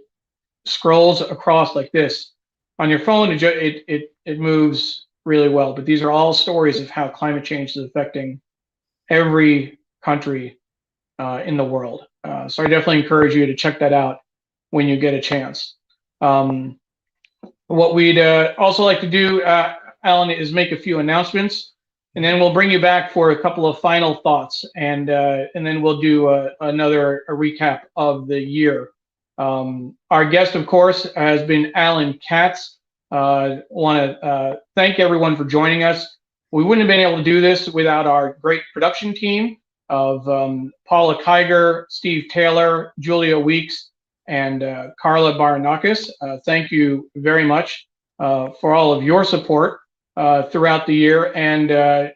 scrolls across like this. On your phone, it moves really well. But these are all stories of how climate change is affecting every country in the world. So I definitely encourage you to check that out when you get a chance. What we'd also like to do, Alan, is make a few announcements, and then we'll bring you back for a couple of final thoughts, and then we'll do another recap of the year. Our guest, of course, has been Alan Katz. Want to thank everyone for joining us. We wouldn't have been able to do this without our great production team of Paula Kiger, Steve Taylor, Julia Weeks, and Carla Baranakis. Thank you very much for all of your support throughout the year. And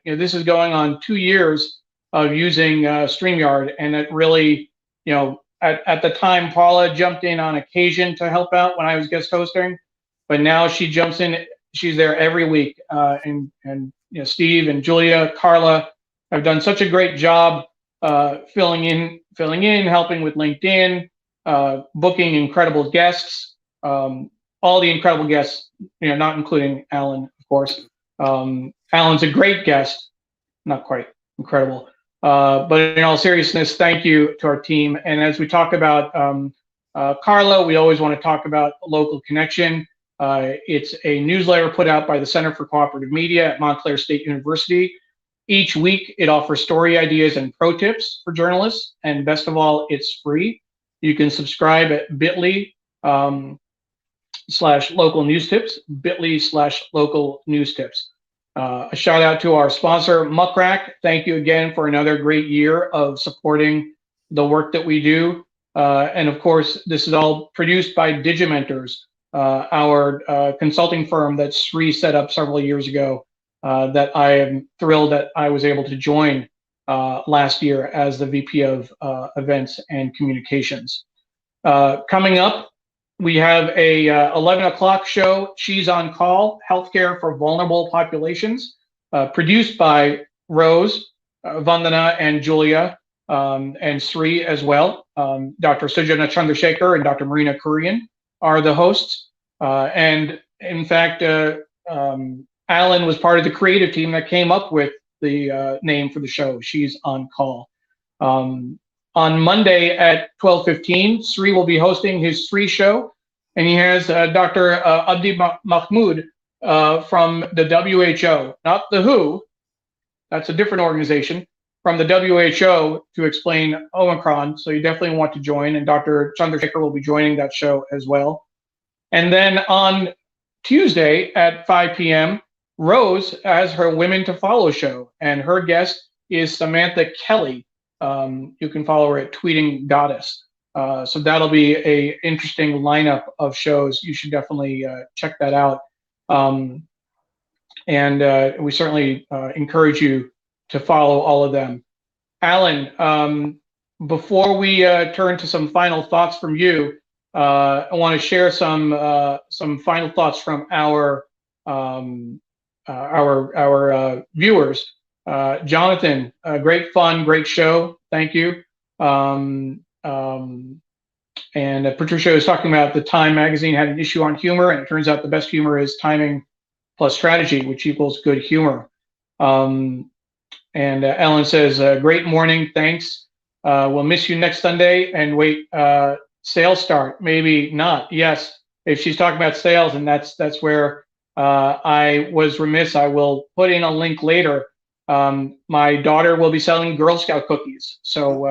this is going on 2 years of using StreamYard, and it really, at the time, Paula jumped in on occasion to help out when I was guest hosting, but now she jumps in. She's there every week, and Steve and Julia, Carla have done such a great job filling in, helping with LinkedIn, booking incredible guests, all the incredible guests, not including Alan, of course. Alan's a great guest, not quite incredible. But in all seriousness, thank you to our team. And as we talk about Carla, we always want to talk about Local Connection. It's a newsletter put out by the Center for Cooperative Media at Montclair State University. Each week, it offers story ideas and pro tips for journalists. And best of all, it's free. You can subscribe at bit.ly/local news tips, bit.ly/local news tips. A shout out to our sponsor, Muckrack. Thank you again for another great year of supporting the work that we do. And of course, this is all produced by Digimentors, our consulting firm that Sri set up several years ago, that I am thrilled that I was able to join last year as the VP of Events and Communications. Coming up, we have a 11 o'clock show, She's on Call, Healthcare for Vulnerable Populations, produced by Rose, Vandana, and Julia, and Sri as well. Dr. Sujana Chandrasekhar and Dr. Marina Korean are the hosts. And in fact, Alan was part of the creative team that came up with the name for the show, She's on Call. On Monday at 12:15, Sri will be hosting his Sri show, and he has Dr. Abdi Mahmood from the WHO, not the WHO, that's a different organization, from the WHO to explain Omicron, so you definitely want to join, and Dr. Chandrasekhar will be joining that show as well. And then on Tuesday at 5 p.m., Rose has her Women to Follow show, and her guest is Samantha Kelly. You can follow her at Tweeting Goddess. So that'll be a interesting lineup of shows. You should definitely check that out. And we certainly encourage you to follow all of them. Alan, before we turn to some final thoughts from you, I want to share some final thoughts from our viewers. Jonathan, great fun, great show. Thank you. And Patricia was talking about the Time magazine had an issue on humor, and it turns out the best humor is timing plus strategy, which equals good humor. And Ellen says, great morning, thanks. We'll miss you next Sunday, and wait, sales start, maybe not. Yes, if she's talking about sales, and that's where I was remiss. I will put in a link later. My daughter will be selling Girl Scout cookies. So,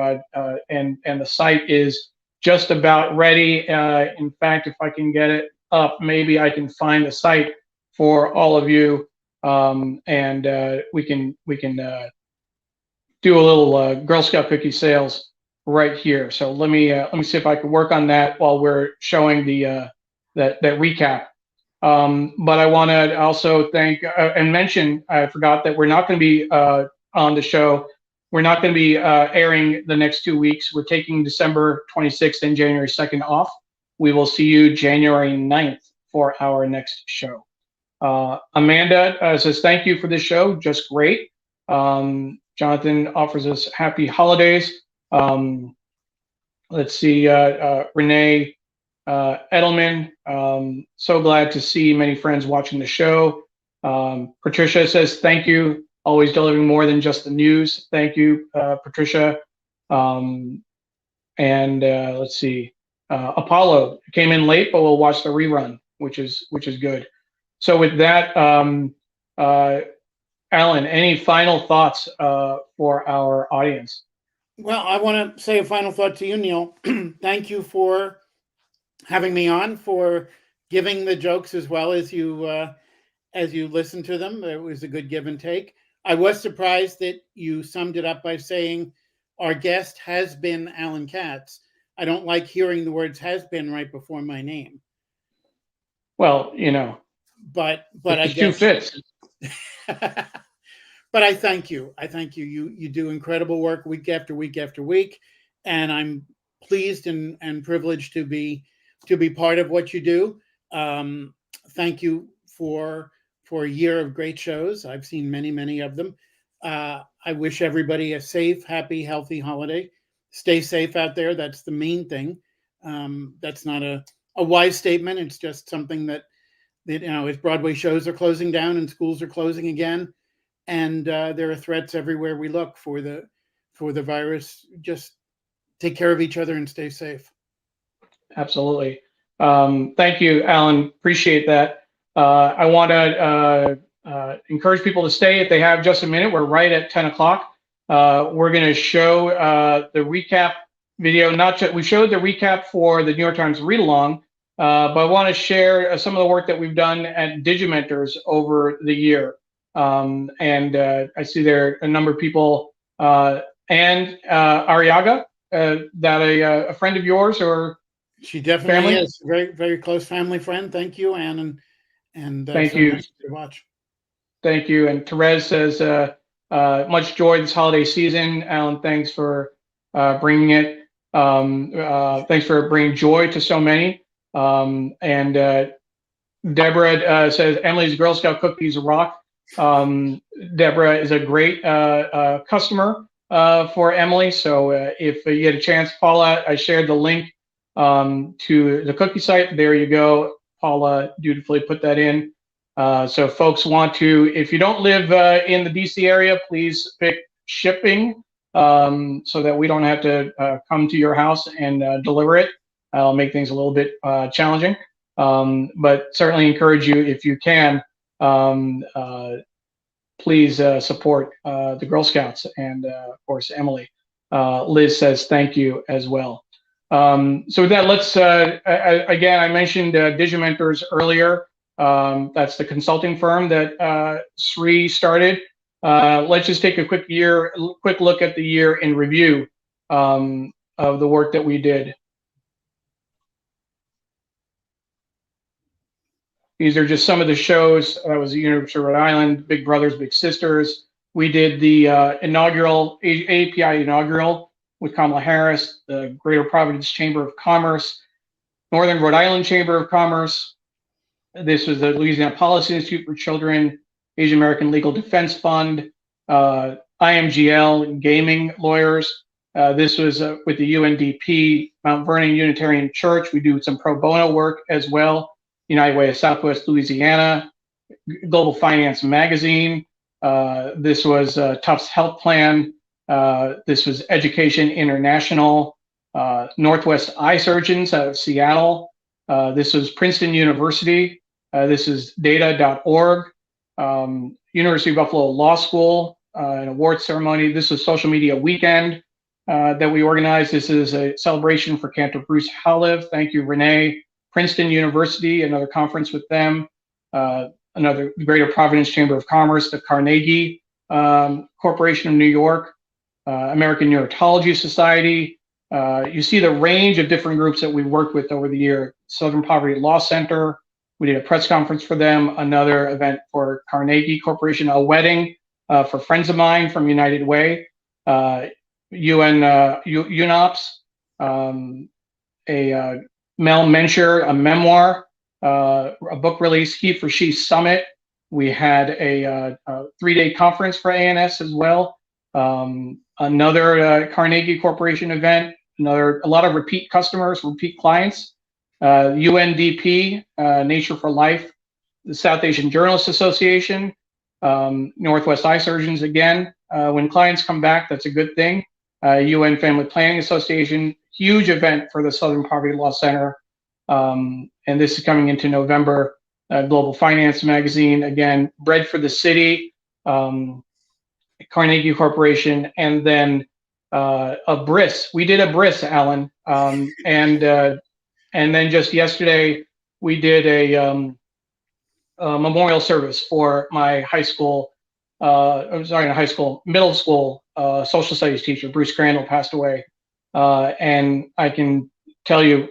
and the site is just about ready. In fact, if I can get it up, maybe I can find the site for all of you, and we can do a little Girl Scout cookie sales right here. So let me see if I can work on that while we're showing the that recap. But I want to also thank and mention, I forgot that we're not going to be on the show. We're not going to be airing the next 2 weeks. We're taking December 26th and January 2nd off. We will see you January 9th for our next show. Amanda says, thank you for this show. Just great. Jonathan offers us happy holidays. Let's see, Renee Edelman, so glad to see many friends watching the show. Patricia says, thank you, always delivering more than just the news. Thank you, Patricia. And let's see, Apollo came in late, but we'll watch the rerun, which is good. So with that, Alan, any final thoughts for our audience? Well, I want to say a final thought to you, Neil. Thank you for having me on, for giving the jokes as well as you listen to them. It was a good give and take. I was surprised that you summed it up by saying our guest has been Alan Katz. I don't like hearing the words "has been" right before my name. Well, you know, but I guess two fits. But I thank you. I thank you. You do incredible work week after week after week, and I'm pleased and privileged to be part of what you do. Thank you for a year of great shows. I've seen many of them. I wish everybody a safe, happy, healthy holiday. Stay safe out there. That's the main thing. That's not a wise statement. It's just something that you know, as Broadway shows are closing down and schools are closing again, and there are threats everywhere we look for the virus. Just take care of each other and stay safe. Absolutely. Thank you, Alan. Appreciate that. I want to encourage people to stay if they have just a minute. We're right at 10 o'clock. We're going to show the recap video. We showed the recap for the New York Times read along, but I want to share some of the work that we've done at Digimentors over the year. And I see there are a number of people, and Ariaga, that a friend of yours, or she definitely family? is very close family friend. Thank you, Anne, and thank so you. nice to watch. Thank you. And Therese says, much joy this holiday season. Alan, thanks for bringing it. Thanks for bringing joy to so many. And Deborah says Emily's Girl Scout cookies rock. Deborah is a great customer for Emily. So if you get a chance, Paula, I shared the link to the cookie site. There you go. Paula dutifully put that in. So folks want to, if you don't live in the DC area, please pick shipping so that we don't have to come to your house and deliver it. I'll make things a little bit challenging, but certainly encourage you, if you can, please support the Girl Scouts and, of course, Emily. Liz says thank you as well. So with that, let's, again, I mentioned Digimentors earlier. That's the consulting firm that Sri started. Let's just take a quick look at the year in review of the work that we did. These are just some of the shows. That was the University of Rhode Island, Big Brothers, Big Sisters. We did the inaugural API inaugural with Kamala Harris, the Greater Providence Chamber of Commerce, Northern Rhode Island Chamber of Commerce. This was the Louisiana Policy Institute for Children, Asian American Legal Defense Fund, IMGL, gaming lawyers. This was with the UNDP, Mount Vernon Unitarian Church. We do some pro bono work as well. United Way of Southwest Louisiana, Global Finance Magazine. This was Tufts Health Plan. This was Education International, Northwest Eye Surgeons out of Seattle. This was Princeton University. This is data.org. University of Buffalo Law School, an award ceremony. This was Social Media Weekend that we organized. This is a celebration for Cantor Bruce Howlive. Thank you, Renee. Princeton University, another conference with them. Another Greater Providence Chamber of Commerce, the Carnegie Corporation of New York, American Neurotology Society. You see the range of different groups that we've worked with over the year. Southern Poverty Law Center. We did a press conference for them. Another event for Carnegie Corporation. A wedding for friends of mine from United Way. UNOPS. Mel Mencher, a memoir, a book release, He for She Summit. We had a 3-day conference for ANS as well. Another Carnegie Corporation event, a lot of repeat customers, repeat clients. UNDP, Nature for Life, the South Asian Journalists Association, Northwest Eye Surgeons again. When clients come back, that's a good thing. UN Family Planning Association, huge event for the Southern Poverty Law Center. And this is coming into November. Global Finance Magazine, again, Bread for the City, Carnegie Corporation, and then a bris. We did a bris, Alan. And then just yesterday, we did a memorial service for my high school, middle school social studies teacher. Bruce Crandall passed away. And I can tell you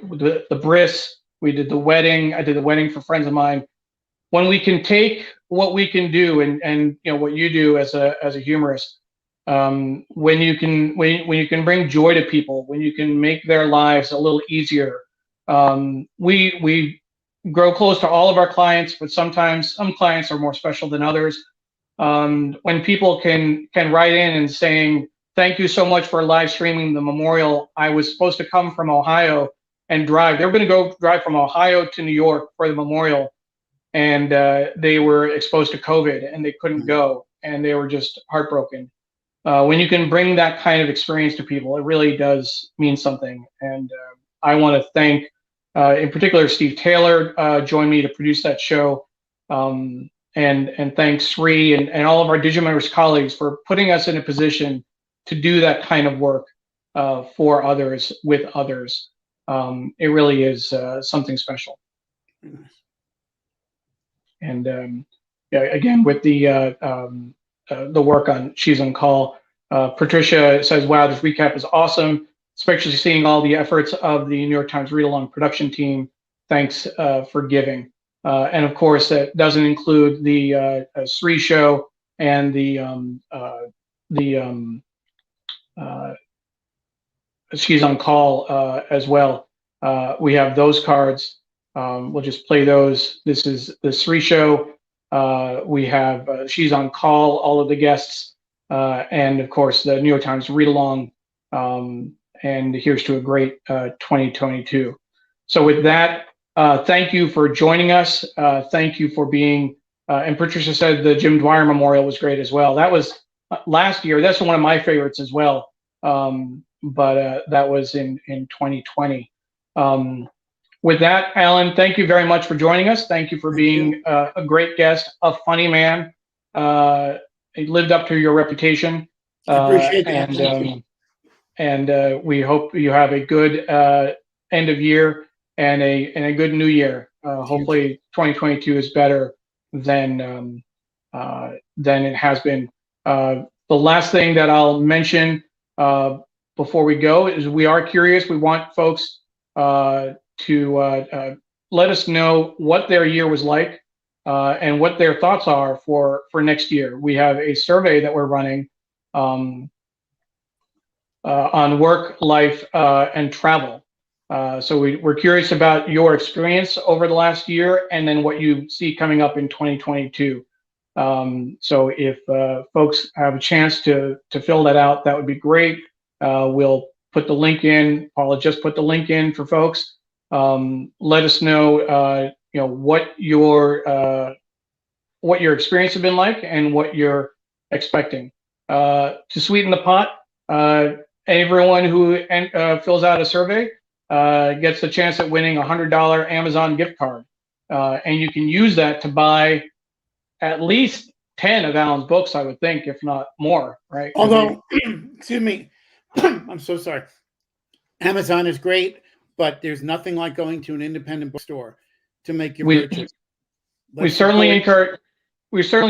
the bris, we did the wedding. I did the wedding for friends of mine. When we can take what we can do and you know what you do as a humorist, when you can bring joy to people, when you can make their lives a little easier. We grow close to all of our clients, but sometimes some clients are more special than others. When people can write in and saying, thank you so much for live streaming the memorial. I was supposed to come from Ohio and drive. They were going to go drive from Ohio to New York for the memorial, and they were exposed to COVID and they couldn't go, and they were just heartbroken. When you can bring that kind of experience to people, it really does mean something. And I want to thank, in particular, Steve Taylor joined me to produce that show, and thank Sri and all of our Digimentors colleagues for putting us in a position to do that kind of work for others, with others. It really is something special. And yeah, again, with the work on She's on Call, Patricia says, wow, this recap is awesome, especially seeing all the efforts of the New York Times Read Along production team. Thanks for giving. And of course, that doesn't include the Sri show and the She's on Call as well. We have those cards. we'll just play those. This is the Sri show. We have She's on Call, all of the guests, and of course the New York Times read along. And here's to a great 2022. So with that, thank you for joining us. Thank you for being. And Patricia said the Jim Dwyer Memorial was great as well. That was last year. That's one of my favorites as well. But that was in 2020. With that, Alan, thank you very much for joining us. Thank you for being a great guest, a funny man. He lived up to your reputation. I appreciate that. And we hope you have a good end of year and a good new year. Hopefully 2022 is better than it has been. The last thing that I'll mention before we go is we are curious. We want folks to let us know what their year was like and what their thoughts are for next year. We have a survey that we're running on work, life, and travel. So we're curious about your experience over the last year and then what you see coming up in 2022. So if folks have a chance to fill that out, that would be great. We'll put the link in. Paula just put the link in for folks. Let us know, what your experience has been like and what you're expecting. To sweeten the pot, everyone who fills out a survey gets a chance at winning a $100 Amazon gift card, and you can use that to buy at least 10 of Alan's books, I would think, if not more. Right? Although, excuse me, I'm so sorry. Amazon is great, but there's nothing like going to an independent bookstore to make your purchase. We certainly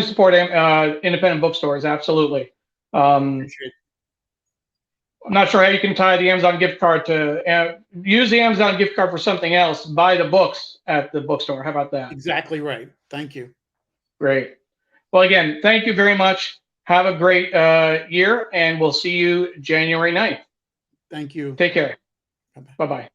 support independent bookstores. Absolutely. I'm not sure how you can tie the Amazon gift card to use the Amazon gift card for something else. Buy the books at the bookstore. How about that? Exactly right. Thank you. Great. Well, again, thank you very much. Have a great year, and we'll see you January 9th. Thank you. Take care. Bye-bye.